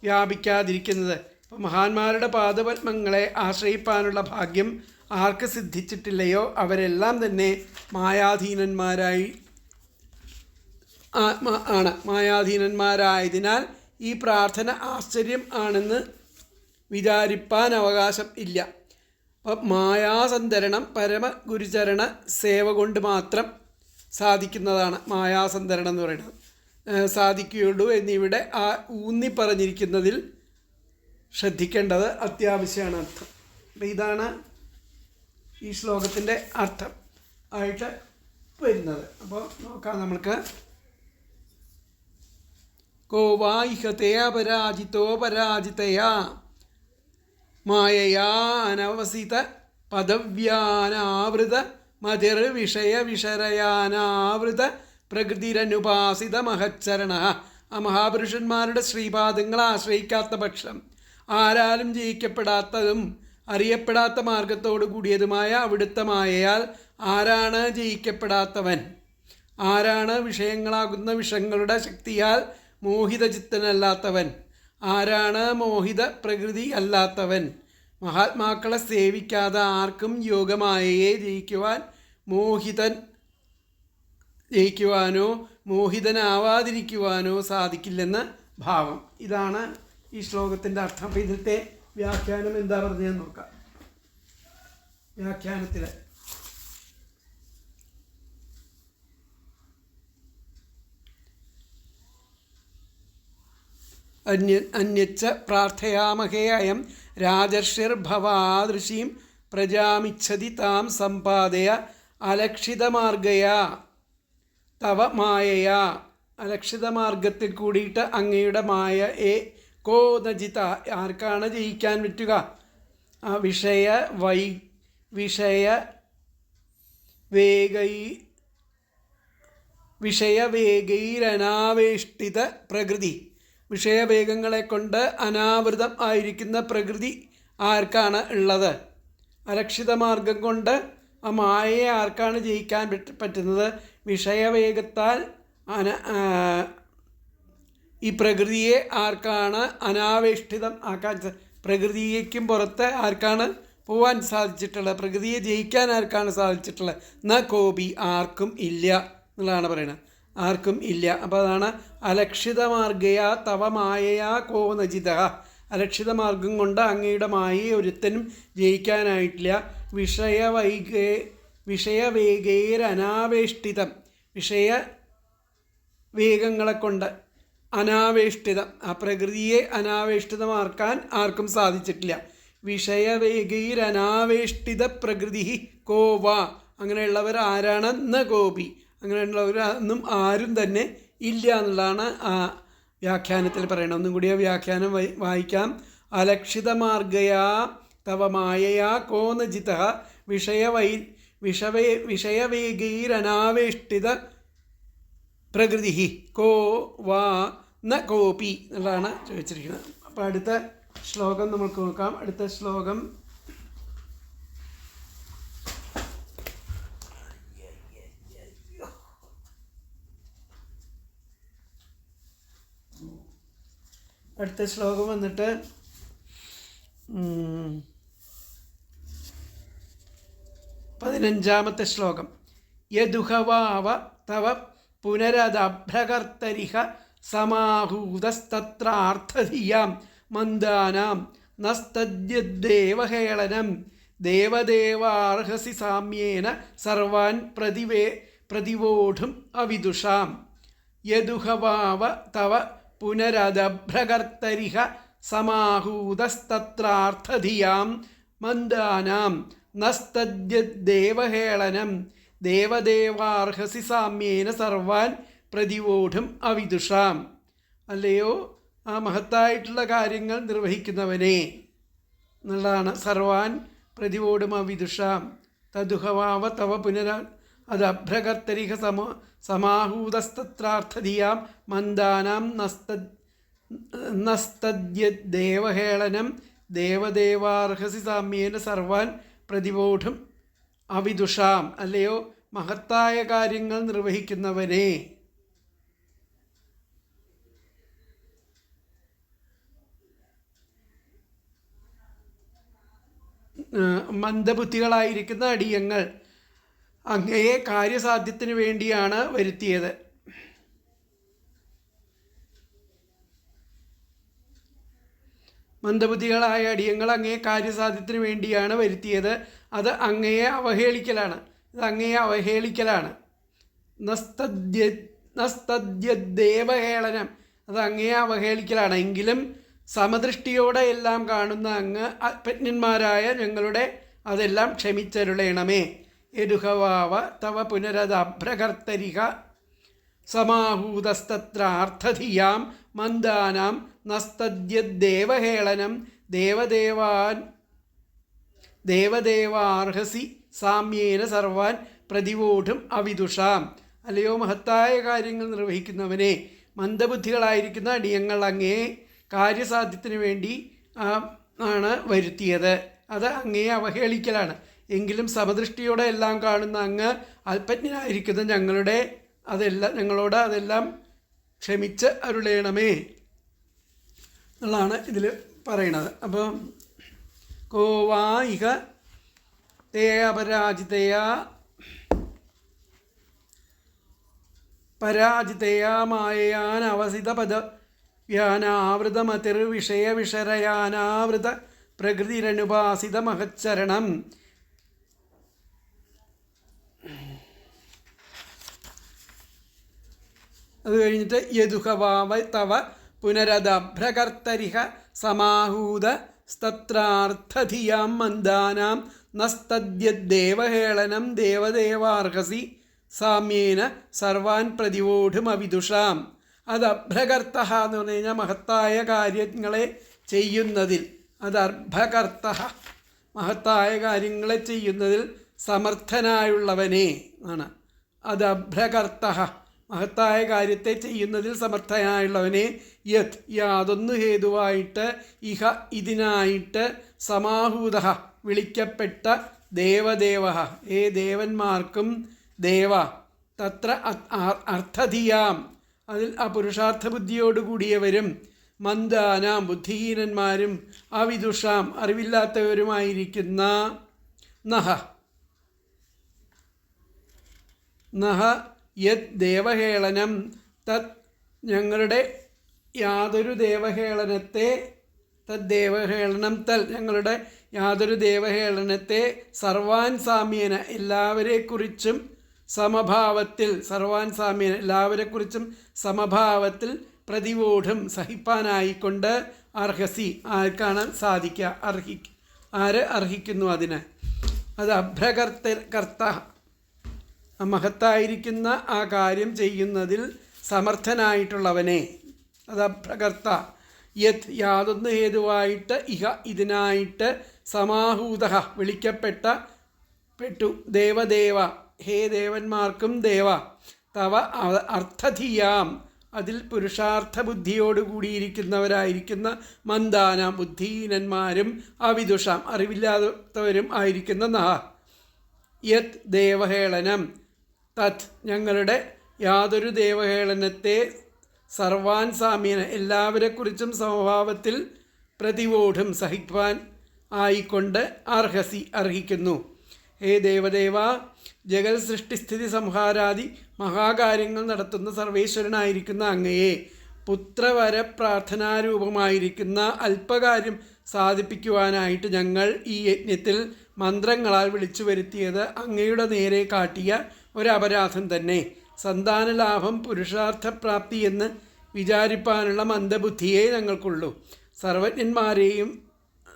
വ്യാപിക്കാതിരിക്കുന്നത്. അപ്പോൾ മഹാന്മാരുടെ പാദപത്മങ്ങളെ ആശ്രയിപ്പാനുള്ള ഭാഗ്യം ആർക്ക് സിദ്ധിച്ചിട്ടില്ലയോ അവരെല്ലാം തന്നെ മായാധീനന്മാരായതിനാൽ ഈ പ്രാർത്ഥന ആശ്ചര്യം ആണെന്ന് വിചാരിപ്പാൻ അവകാശം ഇല്ല. അപ്പം മായാസന്തരണം പരമഗുരുചരണ സേവ കൊണ്ട് മാത്രം സാധിക്കുന്നതാണ് മായാസന്തരണം എന്ന് പറയുന്നത്. സാധിക്കുകയുള്ളൂ എന്നിവിടെ ഊന്നി പറഞ്ഞിരിക്കുന്നതിൽ ശ്രദ്ധിക്കേണ്ടത് അത്യാവശ്യമാണ് അർത്ഥം. അപ്പം ഇതാണ് ഈ ശ്ലോകത്തിൻ്റെ അർത്ഥം ആയിട്ട് വരുന്നത്. അപ്പോൾ നോക്കാം നമ്മൾക്ക്. കോ വായിഹത്തെ അപരാജിതോ പരാജിതയാ മായയാ അനവസിത പദവ്യാനാവൃത മതിർ വിഷയ വിഷരയാനാവൃത പ്രകൃതിരനുപാസിത മഹച്ചരണ. ആ മഹാപുരുഷന്മാരുടെ ശ്രീപാദങ്ങളെ ആശ്രയിക്കാത്ത പക്ഷം ആരാലും ജയിക്കപ്പെടാത്തതും അറിയപ്പെടാത്ത മാർഗത്തോടു കൂടിയതുമായ അവിടുത്തെ മായയാൽ ആരാണ് ജയിക്കപ്പെടാത്തവൻ? ആരാണ് വിഷയങ്ങളാകുന്ന വിഷങ്ങളുടെ ശക്തിയാൽ മോഹിതചിത്തനല്ലാത്തവൻ? ആരാണ് മോഹിത പ്രകൃതി അല്ലാത്തവൻ? മഹാത്മാക്കളെ സേവിക്കാതെ ആർക്കും യോഗമായയെ ജയിക്കുവാനോ മോഹിതനാവാതിരിക്കുവാനോ സാധിക്കില്ലെന്ന് ഭാവം. ഇതാണ് ഈ ശ്ലോകത്തിൻ്റെ അർത്ഥം. അപ്പം ഇതിലത്തെ വ്യാഖ്യാനം എന്താ പറഞ്ഞതെന്ന് നോക്കാം. വ്യാഖ്യാനത്തിൽ അന്യച്ച പ്രാർത്ഥയാമഹേ അയം രാജർഷിർഭവാദൃശീം പ്രജാമിച്ഛതി താം സമ്പാദയ അലക്ഷിതമാർഗയാ തവ മായയാ. അലക്ഷിതമാർഗത്തിൽ കൂടിയിട്ട് അങ്ങയുടെ മായ കോ നജിത, ആർക്കാണ് ജയിക്കാൻ പറ്റുക? വിഷയവേഗൈരനാവേഷ്ടിത പ്രകൃതി, വിഷയവേഗങ്ങളെ കൊണ്ട് അനാവൃതം ആയിരിക്കുന്ന പ്രകൃതി ആർക്കാണ് ഉള്ളത്? അലക്ഷിതമാർഗം കൊണ്ട് ആ മായയെ ആർക്കാണ് ജയിക്കാൻ പറ്റുന്നത്? വിഷയവേഗത്താൽ ഈ പ്രകൃതിയെ ആർക്കാണ് അനാവേഷ്ടിതം ആക്കാൻ, പ്രകൃതിയേക്കും പുറത്ത് ആർക്കാണ് പോവാൻ സാധിച്ചിട്ടുള്ളത്? പ്രകൃതിയെ ജയിക്കാൻ ആർക്കാണ് സാധിച്ചിട്ടുള്ളത്? ന കോപി, ആർക്കും ഇല്ല എന്നുള്ളതാണ് പറയുന്നത്. ആർക്കും ഇല്ല. അപ്പോൾ അതാണ് അലക്ഷിതമാർഗയാ തവ മായയാ കോ നജിത. അലക്ഷിതമാർഗം കൊണ്ട് അങ്ങയുടെ മായയെ ഒരുത്തനും ജയിക്കാനായിട്ടില്ല. വിഷയവേഗേരനാവേഷ്ടിതം, വിഷയവേഗങ്ങളെ കൊണ്ട് അനാവേഷ്ടിതം, ആ പ്രകൃതിയെ അനാവേഷ്ടിതമാക്കാൻ ആർക്കും സാധിച്ചിട്ടില്ല. വിഷയവേഗൈരനാവേഷ്ടിത പ്രകൃതി കോവ, അങ്ങനെയുള്ളവർ ആരാണ്? ന കോപി, അങ്ങനെയുള്ളവരൊന്നും ആരും തന്നെ ഇല്ല എന്നുള്ളതാണ് ആ വ്യാഖ്യാനത്തിൽ പറയണം. ഒന്നും കൂടി ആ വ്യാഖ്യാനം വായിക്കാം. അലക്ഷിതമാർഗയാ തവ മായയാ കോ നജിത വിഷയവേഗൈരനാവേഷ്ടിത പ്രകൃതി കോ വാ ന കോപി എന്നുള്ളതാണ് ചോദിച്ചിരിക്കുന്നത്. അപ്പോൾ അടുത്ത ശ്ലോകം നമുക്ക് നോക്കാം. അടുത്ത ശ്ലോകം വന്നിട്ട് 15ാമത്തെ ശ്ലോകം. യദുഹവാവ തവ പുനരദഭ്രകർത്തരിഹ സമാഹൂതസ്തത്രാർത്ഥധിയാം മന്ദാനാം നസ്തദ്യദ്ദേവഹേളനം ദേവദേവാർഹസി സാമ്യേന സർവാൻ പ്രതിവോഢും അവിദുഷാം. യദുഹവാവ തവ പുനരദഭ്രകർത്തരിഹ സമാഹൂതസ്തത്രാർത്ഥധിയാം മന്ദാനാം നസ്തദ്യദ്ദേവഹേളനം ദേവദേവാർഹസി സാമ്യേന സർവാൻ പ്രതിവോഢും അവിദുഷാം. അല്ലയോ ആ മഹത്തായിട്ടുള്ള കാര്യങ്ങൾ നിർവഹിക്കുന്നവനെ എന്നുള്ളതാണ്. സർവാൻ പ്രതിവോഢും അവിദുഷാം. തദുഹവാവ തവ അതഭ്രകർത്തരിഹ സമാഹൂതസ്തത്രാർത്ഥധിയാം മന്ദാനാം നസ്തദ്യദ്ദേവഹേളനം ദേവദേവാർഹസി സാമ്യേന സർവാൻ പ്രതിവോഢും അവിദുഷാം. അല്ലയോ മഹത്തായ കാര്യങ്ങൾ നിർവഹിക്കുന്നവനെ. മന്ദബുദ്ധികളായിരിക്കുന്ന അടിയങ്ങൾ അങ്ങയെ കാര്യസാധ്യത്തിന് വേണ്ടിയാണ് വരുത്തിയത്. മന്ദബുദ്ധികളായ അടിയങ്ങൾ അങ്ങയെ കാര്യസാധ്യത്തിന് വേണ്ടിയാണ് വരുത്തിയത്. അത് അങ്ങയെ അവഹേളിക്കലാണ്. ഇത് അങ്ങയെ അവഹേളിക്കലാണ്. നസ്തദ്യദ്ദേവഹേളനം, അത് അങ്ങേ അവഹേളിക്കലാണ്. എങ്കിലും സമദൃഷ്ടിയോടെ എല്ലാം കാണുന്ന അങ്ങ് അല്പജ്ഞന്മാരായ ഞങ്ങളുടെ അതെല്ലാം ക്ഷമിച്ചരുളേണമേ. യദുഹവാവ തവ പുനരദഭ്രകർത്തരിക സമാഹൂതസ്തത്രാർത്ഥധിയാം മന്ദാനാം നസ്തദ്യദ്ദേവഹേളനം ദേവദേവാർഹസി സാമ്യേന സർവാൻ പ്രതിവോഢും അവിദുഷാം. അല്ലയോ മഹത്തായ കാര്യങ്ങൾ നിർവഹിക്കുന്നവനെ, മന്ദബുദ്ധികളായിരിക്കുന്ന അടിയങ്ങൾ അങ്ങേ കാര്യസാധ്യത്തിന് വേണ്ടി ആണ് വരുത്തിയത്. അത് അങ്ങേ അവഹേളിക്കലാണ്. എങ്കിലും സമദൃഷ്ടിയോടെ എല്ലാം കാണുന്ന അങ്ങ് അല്പജ്ഞനായിരിക്കുന്ന ഞങ്ങളോട് അതെല്ലാം ക്ഷമിച്ച് അരുളേണമേ എന്നുള്ളതാണ് ഇതിൽ പറയണത്. അപ്പോൾ കോവാ ഇഹ തേ പരാജിതയാ മായയാനവസിത പദവ്യാനാവൃതമതിർവിഷയവിഷരയാനാവൃത പ്രകൃതിരനുപാസിത മഹച്ചരണം. അത് കഴിഞ്ഞിട്ട് യദുഹവാവ തവ പുനരദഭ്രകർത്തരിഹ സമാഹൂത സ്തത്രാർത്ഥധിയാം മന്ദാനാം നസ്തദ്യദ്ദേവഹേളനം ദേവദേവാർഹസി സാമ്യേന സർവാൻ പ്രതിവോഢുമവിദുഷാം. അത് അഭ്രകർത്ത എന്ന് പറഞ്ഞു കഴിഞ്ഞാൽ മഹത്തായ കാര്യങ്ങളെ ചെയ്യുന്നതിൽ, അത് അർഭകർത്ത മഹത്തായ കാര്യങ്ങളെ ചെയ്യുന്നതിൽ സമർത്ഥനായുള്ളവനെ ആണ്. അത് അഭ്രകർത്ത മഹത്തായ കാര്യത്തെ ചെയ്യുന്നതിൽ സമർത്ഥനായുള്ളവനെ. യത് യാതൊന്നു ഹേതുവായിട്ട് ഇഹ ഇതിനായിട്ട് സമാഹൂത വിളിക്കപ്പെട്ട ദേവദേവ ദേവന്മാർക്കും ദേവ തത്ര അർത്ഥധിയാം അതിൽ ആ പുരുഷാർത്ഥ ബുദ്ധിയോടുകൂടിയവരും മന്ദാനാം ബുദ്ധിഹീനന്മാരും അവിദുഷാം അറിവില്ലാത്തവരുമായിരിക്കുന്ന നഹ യത് ദേവഹേളനം തത് ഞങ്ങളുടെ യാതൊരു ദേവഹേളനത്തെ ഞങ്ങളുടെ യാതൊരു ദേവഹേളനത്തെ സർവാൻ സാമ്യേന എല്ലാവരെക്കുറിച്ചും സമഭാവത്തിൽ എല്ലാവരെക്കുറിച്ചും സമഭാവത്തിൽ പ്രതിവോഢം സഹിപ്പാനായിക്കൊണ്ട് അർഹസി ആർക്കാണ് സാധിക്കുക, ആര് അർഹിക്കുന്നു അതിന്. അത് അഭ്രകർത്ത മഹത്തായിരിക്കുന്ന ആ കാര്യം ചെയ്യുന്നതിൽ സമർത്ഥനായിട്ടുള്ളവനെ. അത് അഭ്രകർത്ത. യത് യാതൊന്ന് ഹേതുവായിട്ട് ഇഹ ഇതിനായിട്ട് സമാഹൂത വിളിക്കപ്പെട്ടു ദേവദേവ ഹേ ദേവന്മാർക്കും ദേവ തവ അർത്ഥധിയാം അതിൽ പുരുഷാർത്ഥ ബുദ്ധിയോടുകൂടിയിരിക്കുന്നവരായിരിക്കുന്ന മന്ദാന ബുദ്ധിഹീനന്മാരും അവിദുഷാം അറിവില്ലാത്തവരും ആയിരിക്കുന്ന നഹ യത് ദേവഹേളനം തത് ഞങ്ങളുടെ യാതൊരു ദേവഹേളനത്തെ സർവാൻ സാമ്യേന എല്ലാവരെക്കുറിച്ചും സമഭാവത്തിൽ പ്രതിവോഢം സഹിപ്പാൻ ആയിക്കൊണ്ട് അർഹിക്കുന്നു. ഹേ ദേവദേവ ജഗൽ സൃഷ്ടിസ്ഥിതി സംഹാരാദി മഹാകാര്യങ്ങൾ നടത്തുന്ന സർവേശ്വരനായിരിക്കുന്ന അങ്ങയെ പുത്രവര പ്രാർത്ഥനാരൂപമായിരിക്കുന്ന അല്പകാര്യം സാധിപ്പിക്കുവാനായിട്ട് ഞങ്ങൾ ഈ യജ്ഞത്തിൽ മന്ത്രങ്ങളാൽ വിളിച്ചു വരുത്തിയത് അങ്ങയുടെ നേരെ കാട്ടിയ ഒരപരാധം തന്നെ. സന്താനലാഭം പുരുഷാർത്ഥപ്രാപ്തി എന്ന് വിചാരിപ്പാനുള്ള മന്ദബുദ്ധിയേ ഞങ്ങൾക്കുള്ളൂ.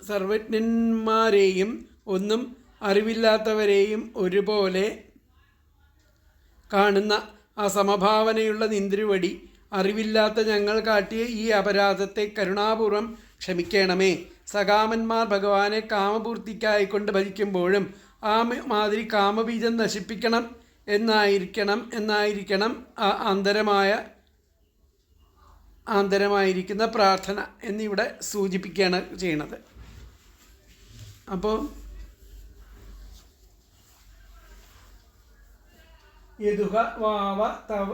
സർവജ്ഞന്മാരെയും ഒന്നും അറിവില്ലാത്തവരെയും ഒരുപോലെ കാണുന്ന ആ സമഭാവനയുള്ള നിന്ദ്രുവടി അറിവില്ലാത്ത ഞങ്ങൾ കാട്ടിയ ഈ അപരാധത്തെ കരുണാപൂർവം ക്ഷമിക്കണമേ. സകാമന്മാർ ഭഗവാനെ കാമപൂർത്തിക്കായിക്കൊണ്ട് ഭജിക്കുമ്പോഴും ആ മാതിരി കാമബീജം നശിപ്പിക്കണം എന്നായിരിക്കണം ആ ആന്തരമായിരിക്കുന്ന പ്രാർത്ഥന എന്നിവിടെ സൂചിപ്പിക്കുകയാണ് ചെയ്യണത്. അപ്പോൾ യദുഹ വാവ തവ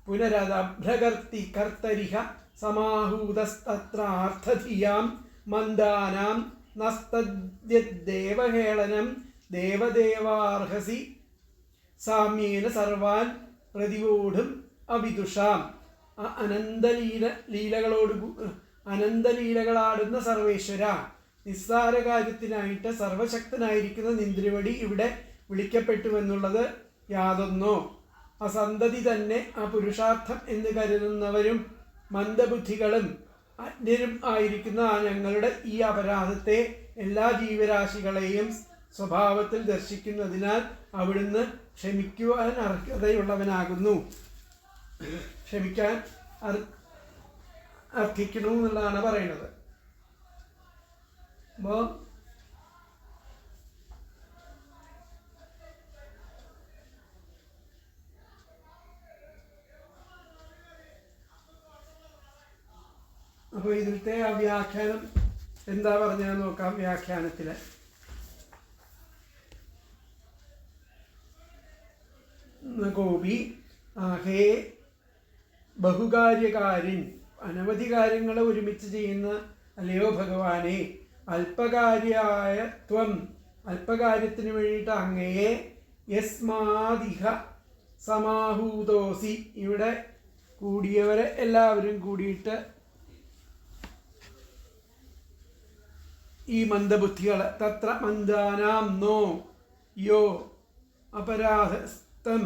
പുനരദഭ്രകർത്തി കർത്തരിഹ സമാഹൂതസ്തത്രാർത്ഥധിയാം മന്ദാനാം നസ്തദ്യദ്ദേവഹേളനം ദേവദേവാർഹസി സാമ്യേന സർവാൻ പ്രതിവോഢും അവിദുഷാം. അനന്തലീലകളാടുന്ന സർവേശ്വര, നിസ്സാര കാര്യത്തിനായിട്ട് സർവശക്തനായിരിക്കുന്ന നിന്ദ്രുവടി ഇവിടെ വിളിക്കപ്പെട്ടുവെന്നുള്ളത് യാതൊന്നോ അസന്തതി തന്നെ ആ പുരുഷാർത്ഥം എന്ന് കരുതുന്നവരും മന്ദബുദ്ധികളും അജ്ഞരും ആയിരിക്കുന്ന ഞങ്ങളുടെ ഈ അപരാധത്തെ എല്ലാ ജീവരാശികളെയും സ്വഭാവത്തിൽ ദർശിക്കുന്നതിനാൽ അവിടുന്ന് ക്ഷമിക്കുവാൻ അർഹതയുള്ളവനാകുന്നു. ക്ഷമിക്കാൻ അർഹിക്കുന്നു എന്നുള്ളതാണ് പറയുന്നത്. അപ്പോൾ ഇതിലത്തെ ആ വ്യാഖ്യാനം എന്താ പറഞ്ഞാൽ നോക്കാം. വ്യാഖ്യാനത്തിൽ ഗോപി ഹേ ബഹുകാര്യകാരിൻ, അനവധി കാര്യങ്ങൾ ഒരുമിച്ച് ചെയ്യുന്ന അല്ലയോ ഭഗവാനെ, അല്പകാര്യായ ത്വം, അല്പകാര്യത്തിന് വേണ്ടിയിട്ട് അങ്ങയെ യസ്മാദിഹ സമാഹൂതോസി, ഇവിടെ കൂടിയവരെ എല്ലാവരും കൂടിയിട്ട് ഈ മന്ദബുദ്ധികൾ തത്ര മന്ദാനാം നോ യോ അപരാധസ്തം,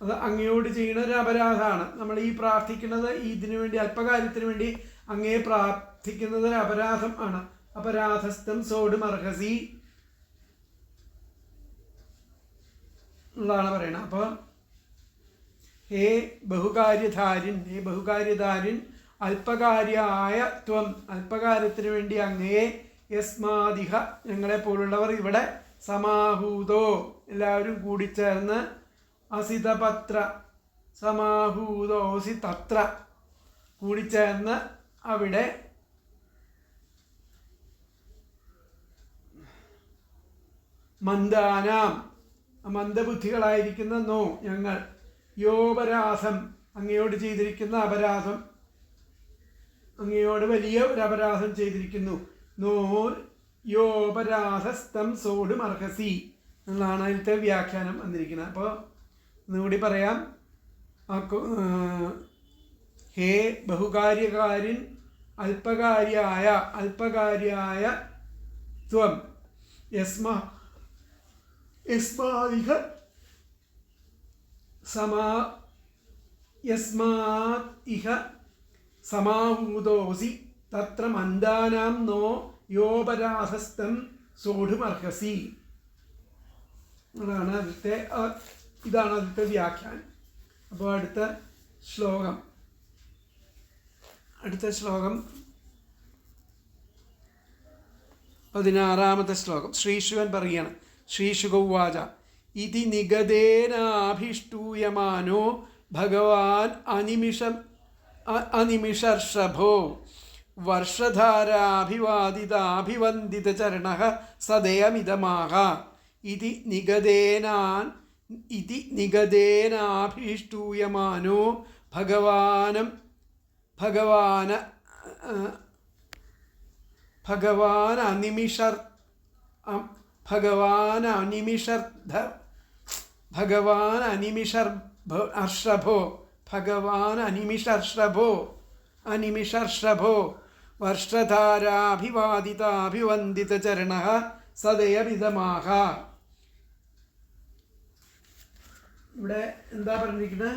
അത് അങ്ങയോട് ചെയ്യുന്ന ഒരു അപരാധമാണ്. നമ്മൾ ഈ പ്രാർത്ഥിക്കുന്നത് ഇതിനു വേണ്ടി, അല്പകാര്യത്തിന് വേണ്ടി അങ്ങയെ പ്രാർത്ഥിക്കുന്നത് ഒരു അപരാധം ആണ്. അപരാധസ്തം സോടും അർഹസി എന്നുള്ളതാണ് പറയണത്. അപ്പോൾ ഹേ ബഹുകാര്യധാരിൻ, ഹേ ബഹുകാര്യധാരിൻ, അല്പകാര്യായ ത്വം, അല്പകാര്യത്തിന് വേണ്ടി അങ്ങയെ യസ്മാദിഹ, ഞങ്ങളെ പോലുള്ളവർ ഇവിടെ സമാഹൂതോ, എല്ലാവരും കൂടിച്ചേർന്ന് അസിതപത്ര സമാഹൂതോസി തത്ര, കൂടിച്ചേർന്ന് അവിടെ മന്ദാനാം, മന്ദബുദ്ധികളായിരിക്കുന്ന നോ ഞങ്ങൾ, യോപരാധം, അങ്ങയോട് ചെയ്തിരിക്കുന്ന അപരാധം, അങ്ങയോട് വലിയ ഒരു അപരാധം ചെയ്തിരിക്കുന്നു. നോ യോപരാധസ്തം സോടും അർഹസി എന്നാണ് അതിലത്തെ വ്യാഖ്യാനം വന്നിരിക്കുന്നത്. അപ്പോൾ ഒന്നുകൂടി പറയാം. ഹേ ബഹുകാര്യകാരിൻ അല്പകാര്യായ ത്വം യസ്മാദിഹ സമാഹൂതോസി തത്ര മന്ദാനാം നോ യോപരാധസ്തം സോഢുമർഹസി. ഇതാണ് അതിലത്തെ വ്യാഖ്യാനം. അപ്പോൾ അടുത്ത ശ്ലോകം 16ാമത്തെ ശ്ലോകം ശ്രീശുവൻ പറയുകയാണ്. ശ്രീശുകൗവാച ഇതി നിഗതേനാഭിഷ്ടൂയമാനോ ഭഗവാൻ അനിമിഷർഷഭോ വർഷധാരാഭിവാദിതാഭിവന്ദിതചരണഃ സദയമിദമാഹ. ഇതി നിഗതേനാഭീഷ്ടൂയമാനോ അനിമിഷർഷഭോ വർഷധാരാഭിവാദിതാഭിവന്ദിതചരണഃ സദയമിദമാഹ. ഇവിടെ എന്താ പറഞ്ഞിരിക്കുന്നത്?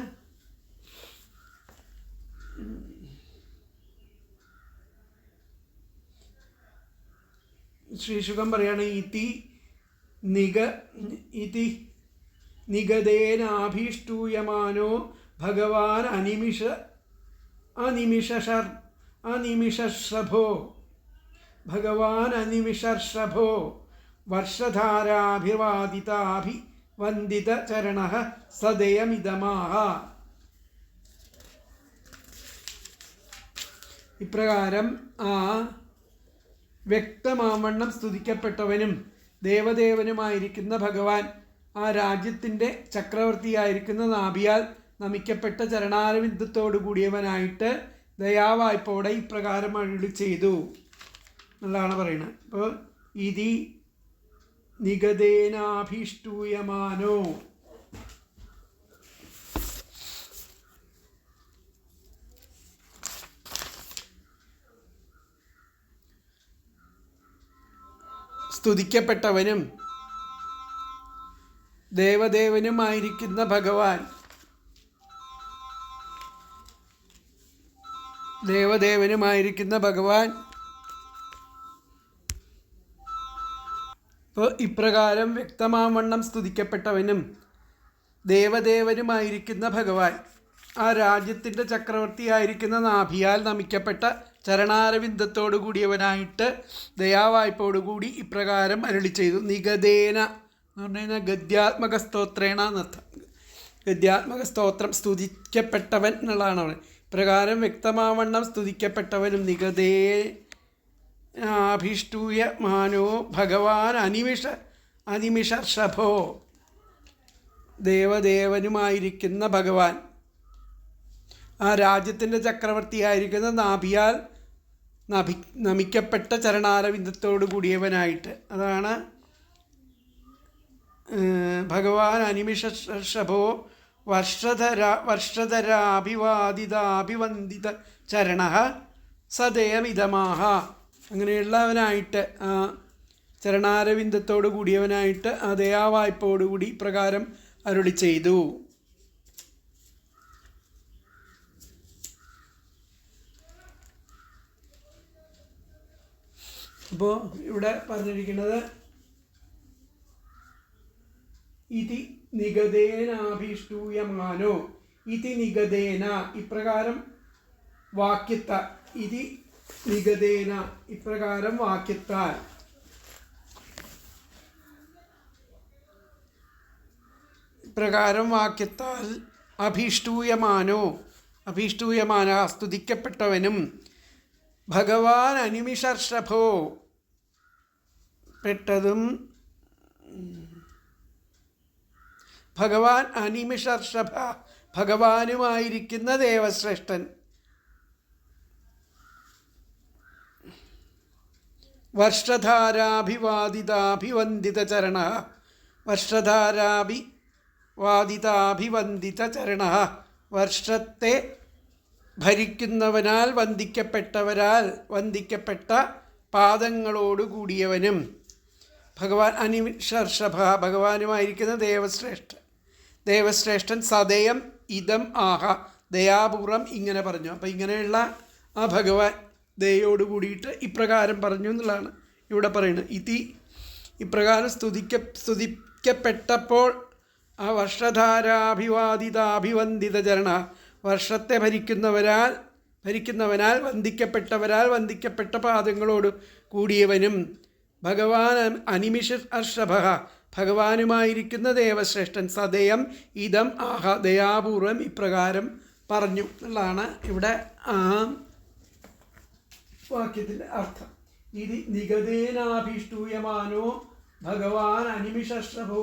ശ്രീശുകം പറയാണ് ഇതി നിഗതേനാഭീഷ്ടൂയമാനോ ഭഗവാൻ അനിമിഷർഷഭോ വർഷധാരാഭിവാദിതാഭിവന്ദിതചരണഃ സദയമിദമാഹ. ഇപ്രകാരം ആ വ്യക്തമാവണ്ണം സ്തുതിക്കപ്പെട്ടവനും ദേവദേവനുമായിരിക്കുന്ന ഭഗവാൻ ആ രാജ്യത്തിൻ്റെ ചക്രവർത്തിയായിരിക്കുന്ന നാഭിയാൽ നമിക്കപ്പെട്ട ചരണാരവിന്ദത്തോടു കൂടിയവനായിട്ട് ദയാവായ്പോടെ ഇപ്രകാരം അരുളി ചെയ്തു എന്നുള്ളതാണ് പറയുന്നത്. അപ്പോൾ ഇതി നിഗതേനാഭീഷ്ടൂയമാനോ, സ്തുതിക്കപ്പെട്ടവനും ദേവദേവനുമായിരിക്കുന്ന ഭഗവാൻ ഇപ്പോൾ ഇപ്രകാരം വ്യക്തമാവണ്ണം സ്തുതിക്കപ്പെട്ടവനും ദേവദേവനുമായിരിക്കുന്ന ഭഗവാൻ ആ രാജ്യത്തിൻ്റെ ചക്രവർത്തിയായിരിക്കുന്ന നാഭിയാൽ നമിക്കപ്പെട്ട ചരണാരവിന്ദത്തോടു കൂടിയവനായിട്ട് ദയാവായ്പോടുകൂടി ഇപ്രകാരം അരുളി ചെയ്തു. നിഗദേന എന്ന് പറഞ്ഞു കഴിഞ്ഞാൽ ഗദ്യാത്മക സ്തോത്രേണ എന്നർത്ഥം. ഗദ്യാത്മക സ്തോത്രം, സ്തുതിക്കപ്പെട്ടവൻ എന്നുള്ളതാണ് അവിടെ. ഇപ്രകാരം വ്യക്തമാവണ്ണം സ്തുതിക്കപ്പെട്ടവനും നിഗദേനാഭിഷ്ടൂയ മാനോ ഭഗവാൻ അനിമിഷർഷഭോ ദേവദേവനുമായിരിക്കുന്ന ഭഗവാൻ ആ രാജ്യത്തിൻ്റെ ചക്രവർത്തിയായിരിക്കുന്ന നാഭിയാൽ നമിക്കപ്പെട്ട ചരണാരവിന്ദത്തോടു കൂടിയവനായിട്ട്, അതാണ് ഭഗവാൻ അനിമിഷർഷഭോ വർഷധരാഭിവാദിതാഭിവന്ദിത ചരണ സദയമിതമാഹ. അങ്ങനെയുള്ളവനായിട്ട് ആ ചരണാരവിന്ദത്തോടു കൂടിയവനായിട്ട് ആ ദയാവായ്പോടുകൂടി പ്രകാരം അരുളി ചെയ്തു. അപ്പോൾ ഇവിടെ പറഞ്ഞിരിക്കുന്നത് ഇതി നിഗദേനാഭീഷ്ടൂയമാനോ, ഇതി നിഗദേന ഇപ്രകാരം വാക്യത്ത, ഇതി നിഗദേന ഇപ്രകാരം വാക്യത്താൽ, ഇപ്രകാരം വാക്യത്താൽ അഭീഷ്ടൂയമാനോ അഭീഷ്ടൂയമാന സ്തുതിക്കപ്പെട്ടവനും ഭഗവാൻ അനിമിഷർഷഭോ പെട്ടതും ഭഗവാൻ അനിമിഷർഷഭ ഭഗവാനുമായിരിക്കുന്ന ദേവശ്രേഷ്ഠൻ വർഷധാരാഭിവാദിതാഭിവന്ദിത ചരണ വർഷധാരാഭിവാദിതാഭിവന്ദിത ചരണ വർഷത്തെ ഭരിക്കുന്നവനാൽ വന്ദിക്കപ്പെട്ട പാദങ്ങളോടുകൂടിയവനും ഭഗവാൻ അനിമിഷർഷഭ ഭഗവാനുമായിരിക്കുന്ന ദേവശ്രേഷ്ഠൻ സദയം ഇതം ആഹ ദയാപൂർവം ഇങ്ങനെ പറഞ്ഞു. അപ്പോൾ ഇങ്ങനെയുള്ള ആ ഭഗവാൻ ദയോട് കൂടിയിട്ട് ഇപ്രകാരം പറഞ്ഞു എന്നുള്ളതാണ് ഇവിടെ പറയുന്നത്. ഇപ്രകാരം സ്തുതിക്കപ്പെട്ടപ്പോൾ ആ വർഷധാരാഭിവാദിതാഭിവന്ദിത ചരണ വർഷത്തെ ഭരിക്കുന്നവനാൽ വന്ദിക്കപ്പെട്ട പാദങ്ങളോട് കൂടിയവനും ഭഗവാൻ അനിമിഷർഷഭ ഭഗവാനുമായിരിക്കുന്ന ദേവശ്രേഷ്ഠൻ സദയം ഇതം ആഹ ദയാപൂർവം ഇപ്രകാരം പറഞ്ഞു എന്നുള്ളതാണ് ഇവിടെ ആ വാക്യത്തിൻ്റെ അർത്ഥം. ഇത് നിഗദേനാഭീഷ്ടൂയമാനോ ഭഗവാൻ അനിമിഷർഷഭോ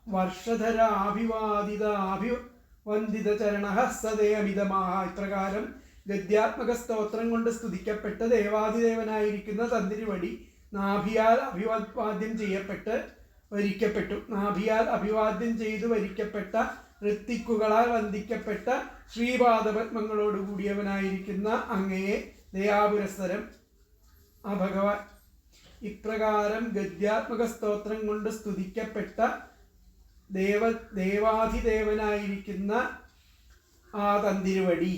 വർഷധരാഭിവാദിതാഭിവന്ദിത ചരണ സദയമിതമാഹ ഇപ്രകാരം ഗദ്യാത്മക സ്തോത്രം കൊണ്ട് സ്തുതിക്കപ്പെട്ട ദേവാദിദേവനായിരിക്കുന്ന തന്ത്രിവടി നാഭിയാൽ അഭിവാദ്യം ചെയ്തു വരിക്കപ്പെട്ട ഋത്തിക്കുകളാൽ വന്ദിക്കപ്പെട്ട ശ്രീപാദപത്മങ്ങളോടുകൂടിയവനായിരിക്കുന്ന അങ്ങയെ ദയാപുരസ്സരം ആ ഭഗവാൻ ഇപ്രകാരം ഗദ്യാത്മക സ്തോത്രം കൊണ്ട് സ്തുതിക്കപ്പെട്ട ദേവാധിദേവനായിരിക്കുന്ന ആ തന്തിരുവടി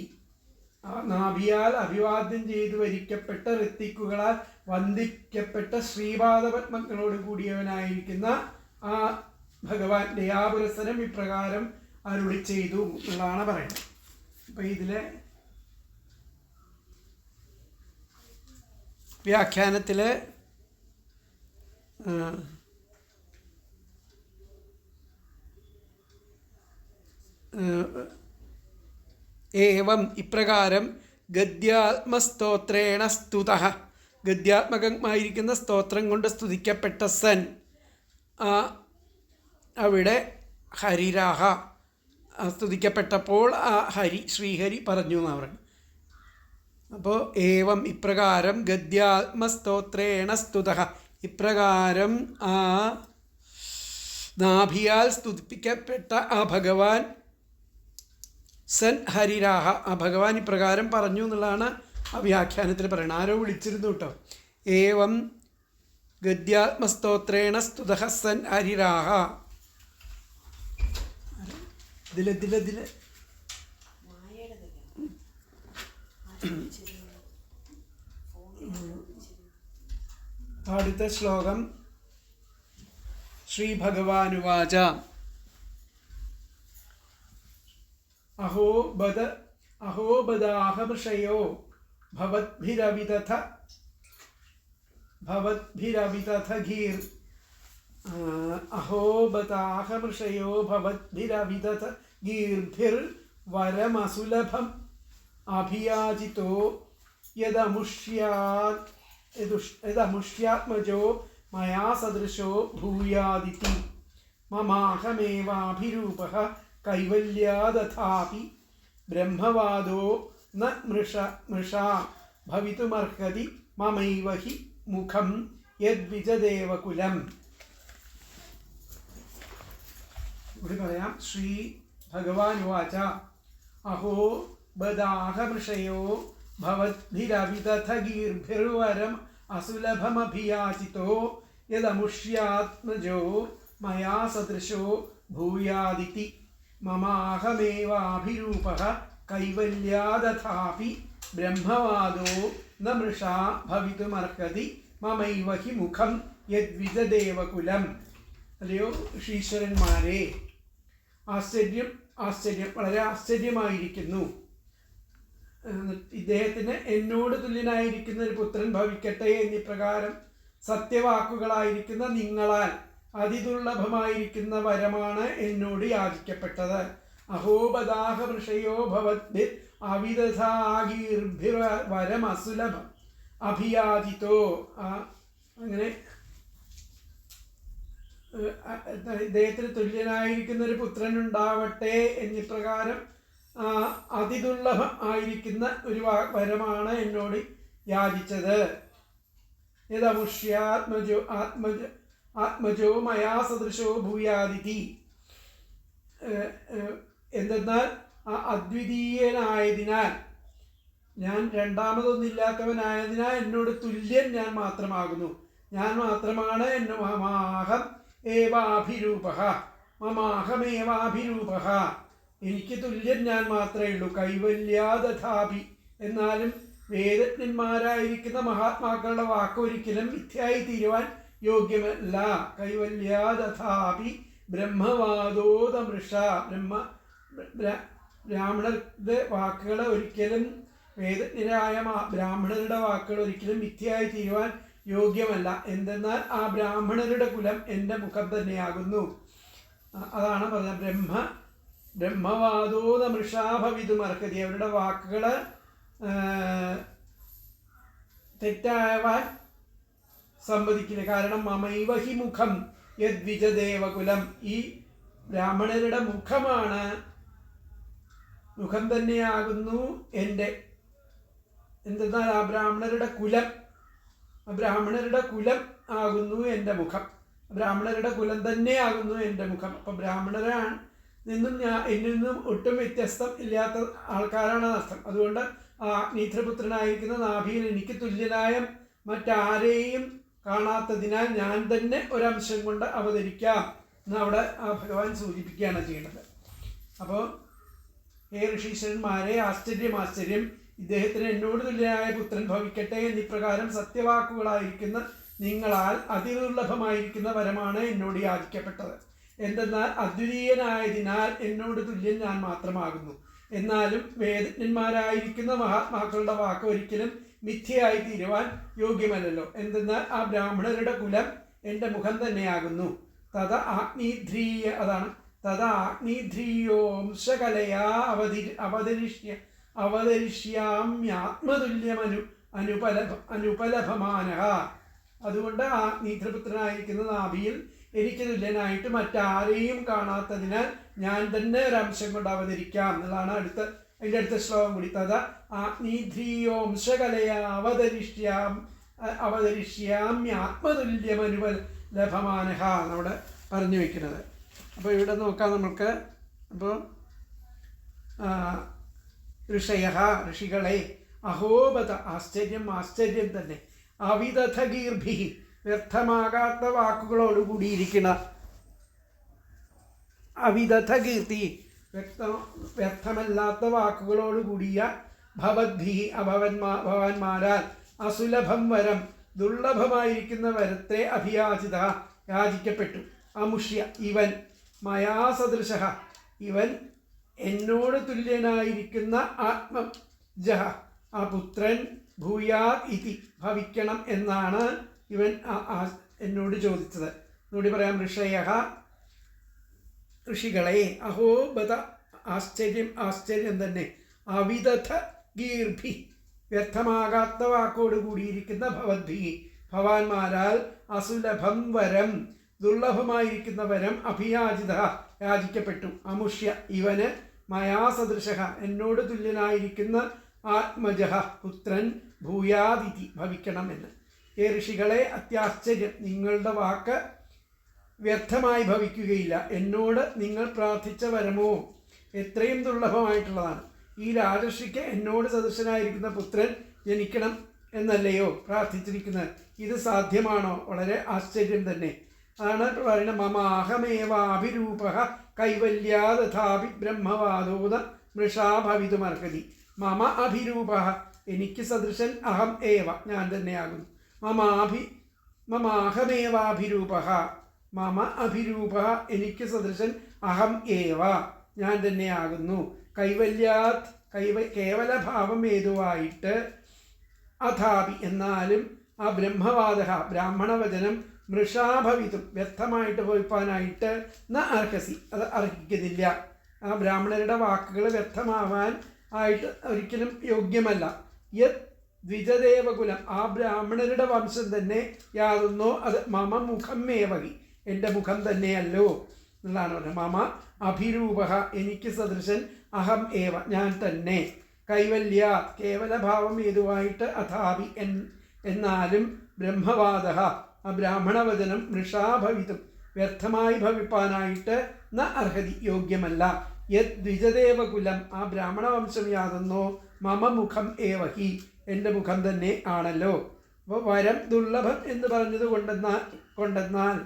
നാഭിയാൽ അഭിവാദ്യം ചെയ്തു വരിക്കപ്പെട്ട ഋത്തിക്കുകളാൽ വന്ദിക്കപ്പെട്ട ശ്രീപാദപത്മങ്ങളോട് കൂടിയവനായിരിക്കുന്ന ആ ഭഗവാൻ ദയാപുരസ്സരം ഇപ്രകാരം അരുളി ചെയ്തു എന്നാണ് പറയുന്നത്. അപ്പം ഇതിലെ വ്യാഖ്യാനത്തിൽ ഏവം ഇപ്രകാരം ഗദ്യാത്മസ്തോത്രേണ സ്തുതഃ ഗദ്യാത്മകമായിരിക്കുന്ന സ്തോത്രം കൊണ്ട് സ്തുതിക്കപ്പെട്ട സൻ അവിടെ ഹരിരാഹ സ്തുതിക്കപ്പെട്ടപ്പോൾ ആ ശ്രീഹരി പറഞ്ഞു എന്നാണ് പറയുന്നത്. അപ്പോൾ ഏവം ഇപ്രകാരം ഗദ്യാത്മസ്തോത്രേണ സ്തുതഃ ഇപ്രകാരം ആ നാഭിയാൽ സ്തുതിപ്പിക്കപ്പെട്ട ആ ഭഗവാൻ സൻ ഹരിരാഹ ആ ഭഗവാൻ ഇപ്രകാരം പറഞ്ഞു എന്നുള്ളതാണ് ആ വ്യാഖ്യാനത്തിൽ പറയുന്നത്. ആരോ വിളിച്ചിരുന്നു കേട്ടോ. ഏവം ഗദ്യാത്മസ്തോത്രേണ സ്തുതഃ സൻ ഹരിരാഹ. ഇതിലെ അടുത്ത ശ്ലോകം. ശ്രീ ഭഗവാനുവാച അഹോ ബദാഹമൃഷയോ ഭവദ്ഭിരവിതഥ ഗീർ. അഹോ ബദാഹമൃഷയോ ഭവദ്ഭിരവിതഥ ഗീർഭിർവരമസുലഭം അഭിയാചിതോ യദമുഷ്യാത്മജോ മയാ സദൃശോ ഭൂയാദിതി. മമാഹമേവാഭിരൂപഃ കൈവല്യാദഥാപി ബ്രഹ്മവാദോ ന മൃഷാ ഭവിതുമർഹതി മമൈവ ഹി മുഖം യദ്വിജദേവകുലം. ഇവിടെ പറയാം. ശ്രീ ഭഗവാനുവാച അഹോ ബദാഹമൃഷയോ ഭവദ്ഭിരവിതഥ ഗീർഭിർവരം അസുലഭമഭിയാചിതോ യദമുഷ്യാത്മജോ മയാ സദൃശോ ഭൂയാദിതി. മമാഹമേവാഭിരൂപഃ കൈവല്യാദഥാപി ബ്രഹ്മവാദോ ന മൃഷാ ഭവിതുമർഹതി മമൈവ ഹി മുഖം യദ്വിജദേവകുലം. അല്ലയോ ഋഷീശ്വരന്മാരെ, ആശ്ചര്യം വളരെ ആശ്ചര്യമായിരിക്കുന്നു. ഇദ്ദേഹത്തിന് എന്നോട് തുല്യനായിരിക്കുന്ന ഒരു പുത്രൻ ഭവിക്കട്ടെ എന്നിപ്രകാരം സത്യവാക്കുകളായിരിക്കുന്ന നിങ്ങളാൽ അതിദുർലഭമായിരിക്കുന്ന വരമാണ് എന്നോട് യാചിക്കപ്പെട്ടത്. അഹോബദാഹമൃഷയോ ഭവദ്ഭിർ അവിദധാഗീർഭിർവരമസുലഭം അഭിയാചിതോ. അങ്ങനെ ഇദ്ദേഹത്തിന് തുല്യനായിരിക്കുന്ന ഒരു പുത്രൻ ഉണ്ടാവട്ടെ എന്നിപ്രകാരം അതിദുർലഭം ആയിരിക്കുന്ന ഒരു വരമാണ് എന്നോട് യാചിച്ചത്. ആത്മജോ മയാ സദൃശോ ഭൂയാദിതി. എന്തെന്നാൽ അദ്വിതീയനായതിനാൽ, ഞാൻ രണ്ടാമതൊന്നില്ലാത്തവനായതിനാൽ എന്നോട് തുല്യൻ ഞാൻ മാത്രമാകുന്നു. ഞാൻ മാത്രമാണ് മമാഹം ഏവാഭിരൂപഃ. മമാഹമേവാഭിരൂപഃ. എനിക്ക് തുല്യൻ ഞാൻ മാത്രമേ ഉള്ളൂ. കൈവല്യാദഥാപി. എന്നാലും വേദജ്ഞന്മാരായിരിക്കുന്ന മഹാത്മാക്കളുടെ വാക്ക് ഒരിക്കലും മിഥ്യയായി തീരുവാൻ യോഗ്യമല്ല. കൈവല്യാദഥാപി ബ്രഹ്മവാദോദമൃഷ. ബ്രാഹ്മണരുടെ വാക്കുകൾ ഒരിക്കലും, വേദജ്ഞരായ ബ്രാഹ്മണരുടെ വാക്കുകൾ ഒരിക്കലും മിഥ്യയായി തീരുവാൻ യോഗ്യമല്ല. എന്തെന്നാൽ ആ ബ്രാഹ്മണരുടെ കുലം എൻ്റെ മുഖം തന്നെയാകുന്നു. അതാണ് പറഞ്ഞത്. ബ്രഹ്മവാദോദമൃഷാ ഭവിതുമർഹതി. അവരുടെ വാക്കുകൾ തെറ്റാവാൻ സമ്മതിക്കില്ല. കാരണം മമൈവ ഹി മുഖം യദ്വിജദേവകുലം. ഈ ബ്രാഹ്മണരുടെ മുഖം തന്നെയാകുന്നു എൻ്റെ. എന്തെന്നാൽ ആ ബ്രാഹ്മണരുടെ കുലം ആകുന്നു എൻ്റെ മുഖം. ബ്രാഹ്മണരുടെ കുലം തന്നെയാകുന്നു എൻ്റെ മുഖം. അപ്പം ബ്രാഹ്മണരാണ് എന്നിൽ നിന്നും ഒട്ടും വ്യത്യസ്തം ഇല്ലാത്ത ആൾക്കാരാണ് അർത്ഥം. അതുകൊണ്ട് ആ അഗ്നിധരപുത്രനായിരിക്കുന്ന നാഭിയിൽ എനിക്ക് തുല്യനായ മറ്റാരെയും കാണാത്തതിനാൽ ഞാൻ തന്നെ ഒരംശം കൊണ്ട് അവതരിക്കാം എന്ന് അവിടെ ആ ഭഗവാൻ സൂചിപ്പിക്കുകയാണ് ചെയ്യുന്നത്. അപ്പോൾ ഹേ ഋഷീശ്വരന്മാരെ, ആശ്ചര്യം. ഇദ്ദേഹത്തിന് എന്നോട് തുല്യനായ പുത്രൻ ഭവിക്കട്ടെ എന്നിപ്രകാരം സത്യവാക്കുകളായിരിക്കുന്ന നിങ്ങളാൽ അതിദുർലഭമായിരിക്കുന്ന വരമാണ് എന്നോട് യാചിക്കപ്പെട്ടത്. എന്തെന്നാൽ അദ്വിതീയനായതിനാൽ എന്നോട് തുല്യൻ ഞാൻ മാത്രമാകുന്നു. എന്നാലും വേദജ്ഞന്മാരായിരിക്കുന്ന മഹാത്മാക്കളുടെ വാക്ക് ഒരിക്കലും മിഥ്യയായി തീരുവാൻ യോഗ്യമല്ലല്ലോ. എന്തെന്നാൽ ആ ബ്രാഹ്മണരുടെ കുലം എൻ്റെ മുഖം തന്നെയാകുന്നു. ആഗ്നീധ്രീയോംശകലയാ അവതരിഷ്യാമ്യാത്മതുല്യമനു അനുപലഭമാനഃ. അതുകൊണ്ട് ആ നീത്രപുത്രനായിരിക്കുന്ന നാഭിയിൽ എനിക്ക് തുല്യനായിട്ട് മറ്റാരെയും കാണാത്തതിനാൽ ഞാൻ തന്നെ ഒരംശം കൊണ്ട് അവതരിക്കാം എന്നുള്ളതാണ് അതിൻ്റെ അടുത്ത ശ്ലോകം കൂടി. ആഗ്നീധ്രീയോംശകലയാ അവതരിഷ്യാമ്യാത്മതുല്യമനുപലഭമാനഃ എന്നവിടെ പറഞ്ഞു വയ്ക്കുന്നത്. അപ്പോൾ ഇവിടെ നോക്കാം നമുക്ക്. അപ്പോൾ ഋഷികളെ, അഹോബത, ആശ്ചര്യം തന്നെ, അവിദധഗീർഭി, വ്യർത്ഥമാകാത്ത വാക്കുകളോടുകൂടിയിരിക്കണ അവിദഗ്ധ കീർത്തി, വ്യർത്ഥമല്ലാത്ത വാക്കുകളോടുകൂടിയ ഭവദ്ഭി ഭവാന്മാരാൽ അസുലഭം വരം, ദുർലഭമായിരിക്കുന്ന വരത്തെ അഭിയാചിത യാചിക്കപ്പെട്ടു. അമുഷ്യ ഇവൻ, മയാ സദൃശ ഇവൻ, എന്നോട് തുല്യനായിരിക്കുന്ന ആത്മജഃ ആ പുത്രൻ, ഭൂയാ ഇതി ഭവിക്കണം എന്നാണ് ഇവൻ എന്നോട് ചോദിച്ചത്. എന്നോട് പറയാം, ഋഷികളെ, അഹോ ബത, ആശ്ചര്യം തന്നെ, അവിദഗ്ധ ഗീർഭി വ്യർത്ഥമാകാത്ത വാക്കോട് കൂടിയിരിക്കുന്ന ഭവദ്ഭി ഭവാന്മാരാൽ അസുലഭം വരം, ദുർലഭമായിരിക്കുന്ന വരം അഭിയാചിത യാചിക്കപ്പെട്ടു. അമുഷ്യ ഇവന്, മയാ സദൃശ എന്നോട് തുല്യനായിരിക്കുന്ന ആത്മജഃ പുത്രൻ, ഭൂയാദിതി ഭവിക്കണമെന്ന്. ഏ ഋഷികളെ, അത്യാശ്ചര്യം, നിങ്ങളുടെ വാക്ക് വ്യർത്ഥമായി ഭവിക്കുകയില്ല. എന്നോട് നിങ്ങൾ പ്രാർത്ഥിച്ച വരമോ എത്രയും ദുർലഭമായിട്ടുള്ളതാണ്. ഈ രാജർഷിക്ക് എന്നോട് സദൃശനായിരിക്കുന്ന പുത്രൻ ജനിക്കണം എന്നല്ലയോ പ്രാർത്ഥിച്ചിരിക്കുന്നത്? ഇത് സാധ്യമാണോ? വളരെ ആശ്ചര്യം തന്നെ. അതാണ് പറയുന്നത്, മമ അഹമേവാഭിരൂപ കൈവല്യാദഥാപി ബ്രഹ്മവാദോദ മൃഷാ ഭവിതുമർഹതി. മമ അഭിരൂപ, എനിക്ക് സദൃശൻ അഹം ഏവ, ഞാൻ തന്നെയാകുന്നു. മമ അഹമേവാഭിരൂപ, മമ അഭിരൂപ, എനിക്ക് സദൃശൻ അഹം ഏവ, ഞാൻ തന്നെയാകുന്നു. കൈവല്യാത്, കേവലഭാവം ഹേതുവായിട്ട്, അഥാപി എന്നാലും, ആ ബ്രഹ്മവാദ ബ്രാഹ്മണവചനം മൃഷാഭവിതും വ്യർത്ഥമായിട്ട് ഭവിപ്പാനായിട്ട് ന അർഹസി, അത് അർഹിക്കുന്നില്ല. ആ ബ്രാഹ്മണരുടെ വാക്കുകൾ വ്യർത്ഥമാവാൻ ആയിട്ട് ഒരിക്കലും യോഗ്യമല്ല. യത് ദ്വിജദേവകുലം, ആ ബ്രാഹ്മണരുടെ വംശം തന്നെ യാതൊന്നോ അത് മമ മുഖം മേവകി, എൻ്റെ മുഖം തന്നെയല്ലോ എന്നുള്ളതാണ് പറയുന്നത്. മമ അഭിരൂപ, എനിക്ക് സദൃശൻ അഹം ഏവ, ഞാൻ തന്നെ. കൈവല്യ, കേവലഭാവം ഹേതുവായിട്ട്, അഥാപി എന്നാലും, ബ്രഹ്മവാദ ആ ബ്രാഹ്മണവചനം മൃഷാഭവിതും വ്യർത്ഥമായി ഭവിപ്പാനായിട്ട് ന അർഹതി യോഗ്യമല്ല. യത് ദ്വിജദേവകുലം, ആ ബ്രാഹ്മണ വംശം യാതൊന്നോ മമ മുഖം ഏവഹി, എൻ്റെ മുഖം തന്നെ ആണല്ലോ. അപ്പോൾ വരം ദുർലഭം എന്ന് പറഞ്ഞത് കൊണ്ടെന്നാൽ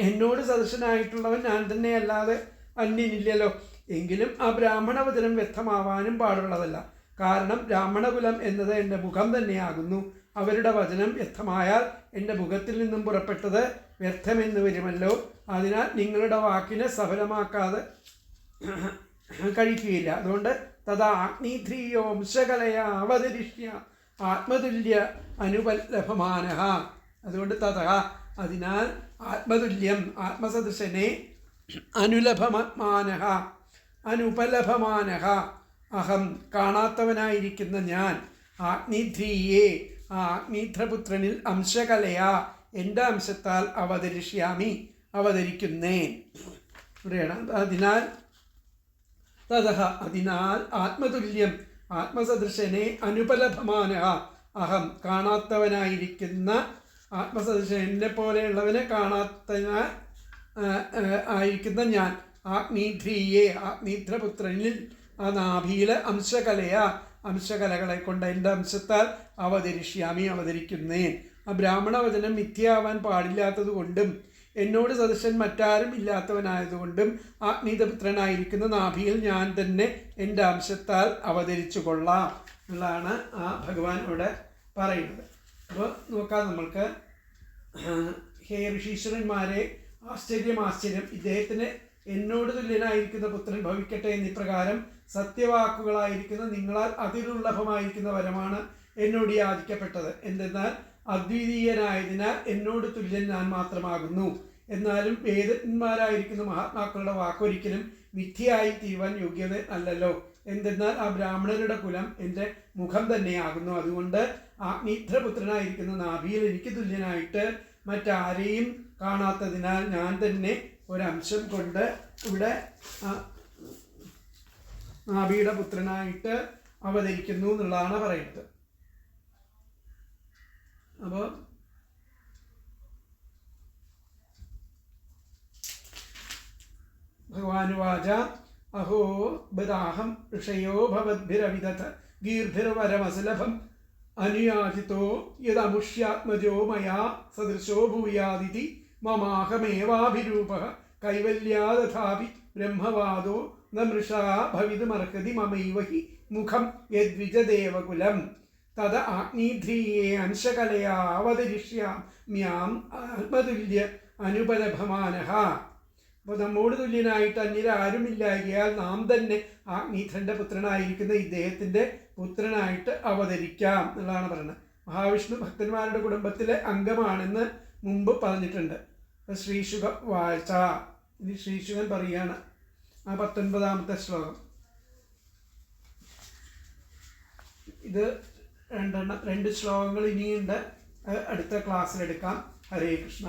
എന്നോട് സദൃശനായിട്ടുള്ളവൻ ഞാൻ തന്നെയല്ലാതെ അന്യനില്ലല്ലോ. എങ്കിലും ആ ബ്രാഹ്മണവചനം വ്യർത്ഥമാവാനും പാടുള്ളതല്ല. കാരണം ബ്രാഹ്മണകുലം എന്നത് എൻ്റെ മുഖം തന്നെയാകുന്നു. അവരുടെ വചനം വ്യർത്ഥമായാൽ എൻ്റെ മുഖത്തിൽ നിന്നും പുറപ്പെട്ടത് വ്യർത്ഥമെന്ന് വരുമല്ലോ. അതിനാൽ നിങ്ങളുടെ വാക്കിനെ സഫലമാക്കാതെ കഴിക്കുകയില്ല. അതുകൊണ്ട് തഥാ അഗ്നിധ്രീയോ വംശകലയാ അവതരിഷ്യ ആത്മതുല്യ അനുപലഭമാന. അതുകൊണ്ട് തഥാ, അതിനാൽ ആത്മതുല്യം ആത്മസദൃശനെ അനുപലഭമാന അഹം കാണാത്തവനായിരിക്കുന്ന ഞാൻ, അഗ്നിധ്രീയെ ആ അഗ്നിധ്രപുത്രനിൽ അംശകലയാ എൻ്റെ അംശത്താൽ അവതരിക്കുന്നേൻ. ഇവിടെയാണ് അതിനാൽ അതിനാൽ ആത്മതുല്യം ആത്മസദൃശനെ അനുപലഭമാന അഹം കാണാത്തവനായിരിക്കുന്ന ആത്മസദൃശൻ, എന്നെ പോലെയുള്ളവനെ ആയിരിക്കുന്ന ഞാൻ, ആഗ്നീധ്രീയെ ആഗ്നീധ്രപുത്രനിൽ ആ നാഭിയിലെ അംശകലകളെ കൊണ്ട് എൻ്റെ അംശത്താൽ അവതരിക്കുന്നേൻ. ആ ബ്രാഹ്മണവചനം മിഥ്യയാവാൻ പാടില്ലാത്തത് കൊണ്ടും എന്നോട് സദൃശൻ മറ്റാരും ഇല്ലാത്തവനായതുകൊണ്ടും ആഗ്നീതപുത്രനായിരിക്കുന്ന നാഭിയിൽ ഞാൻ തന്നെ എൻ്റെ അംശത്താൽ അവതരിച്ചു കൊള്ളാം എന്നുള്ളതാണ് ആ ഭഗവാൻ ഇവിടെ പറയുന്നത്. അപ്പോൾ നോക്കാം നമ്മൾക്ക്. ഹേ ഋഷീശ്വരന്മാരെ, ആശ്ചര്യം, ഇദ്ദേഹത്തിന് എന്നോട് തുല്യനായിരിക്കുന്ന പുത്രൻ ഭവിക്കട്ടെ എന്നിപ്രകാരം സത്യവാക്കുകളായിരിക്കുന്ന നിങ്ങളാൽ അതിദുർലഭമായിരിക്കുന്ന വരമാണ് എന്നോട് യാചിക്കപ്പെട്ടത്. എന്തെന്നാൽ അദ്വിതീയനായതിനാൽ എന്നോട് തുല്യൻ ഞാൻ മാത്രമാകുന്നു. എന്നാലും വേദന്മാരായിരിക്കുന്ന മഹാത്മാക്കളുടെ വാക്കൊരിക്കലും മിഥ്യയായി തീരുവാൻ യോഗ്യത അല്ലല്ലോ. എന്തെന്നാൽ ആ ബ്രാഹ്മണരുടെ കുലം എൻ്റെ മുഖം തന്നെയാകുന്നു. അതുകൊണ്ട് ആഗ്നിധ്രപുത്രനായിരിക്കുന്ന നാഭിയിൽ എനിക്ക് തുല്യനായിട്ട് മറ്റാരെയും കാണാത്തതിനാൽ ഞാൻ തന്നെ ഒരംശം കൊണ്ട് ഇവിടെ നാഭിയുടെ പുത്രനായിട്ട് അവതരിക്കുന്നു എന്നുള്ളതാണ് പറയുന്നത്. അപ്പോൾ ഭഗവാനുവാച അഹോ ബദാഹം ഋഷയോ ഭവദ്ഭിരവിദധ ഗീർഭിർവരമസുലഭം അനുയാചിതോ യദമുഷ്യാത്മജോ മയാ സദൃശോ ഭൂയാദിതി മമാഹമേവാഭിരൂപഃ കൈവല്യാദഥാപി ബ്രഹ്മവാദോ ന മൃഷാ ഭവിതുമർഹതി മമൈവ ഹി മുഖം യദ്വിജദേവകുലം തദ ആഗ്നീധ്രീയേ അംശകലയാ അവതരിഷ്യാമ്യാം ആത്മതുല്യ അനുപലഭമാനഃ. അപ്പോൾ നമ്മോട് തുല്യനായിട്ട് അന്യരാരുമില്ലായകയാൽ നാം തന്നെ ആഗ്നീധ്രൻ്റെ പുത്രനായിരിക്കുന്ന ഇദ്ദേഹത്തിൻ്റെ പുത്രനായിട്ട് അവതരിക്കാം എന്നുള്ളതാണ് പറയുന്നത്. മഹാവിഷ്ണു ഭക്തന്മാരുടെ കുടുംബത്തിലെ അംഗമാണെന്ന് മുമ്പ് പറഞ്ഞിട്ടുണ്ട്. ശ്രീശുക വാഴ്ച. ഇനി ശ്രീശുകൻ പറയുകയാണ് ആ 19ാമത്തെ ശ്ലോകം. ഇത് 2 ശ്ലോകങ്ങൾ ഇനിയുണ്ട്, അടുത്ത ക്ലാസ്സിലെടുക്കാം. ഹരേ കൃഷ്ണ.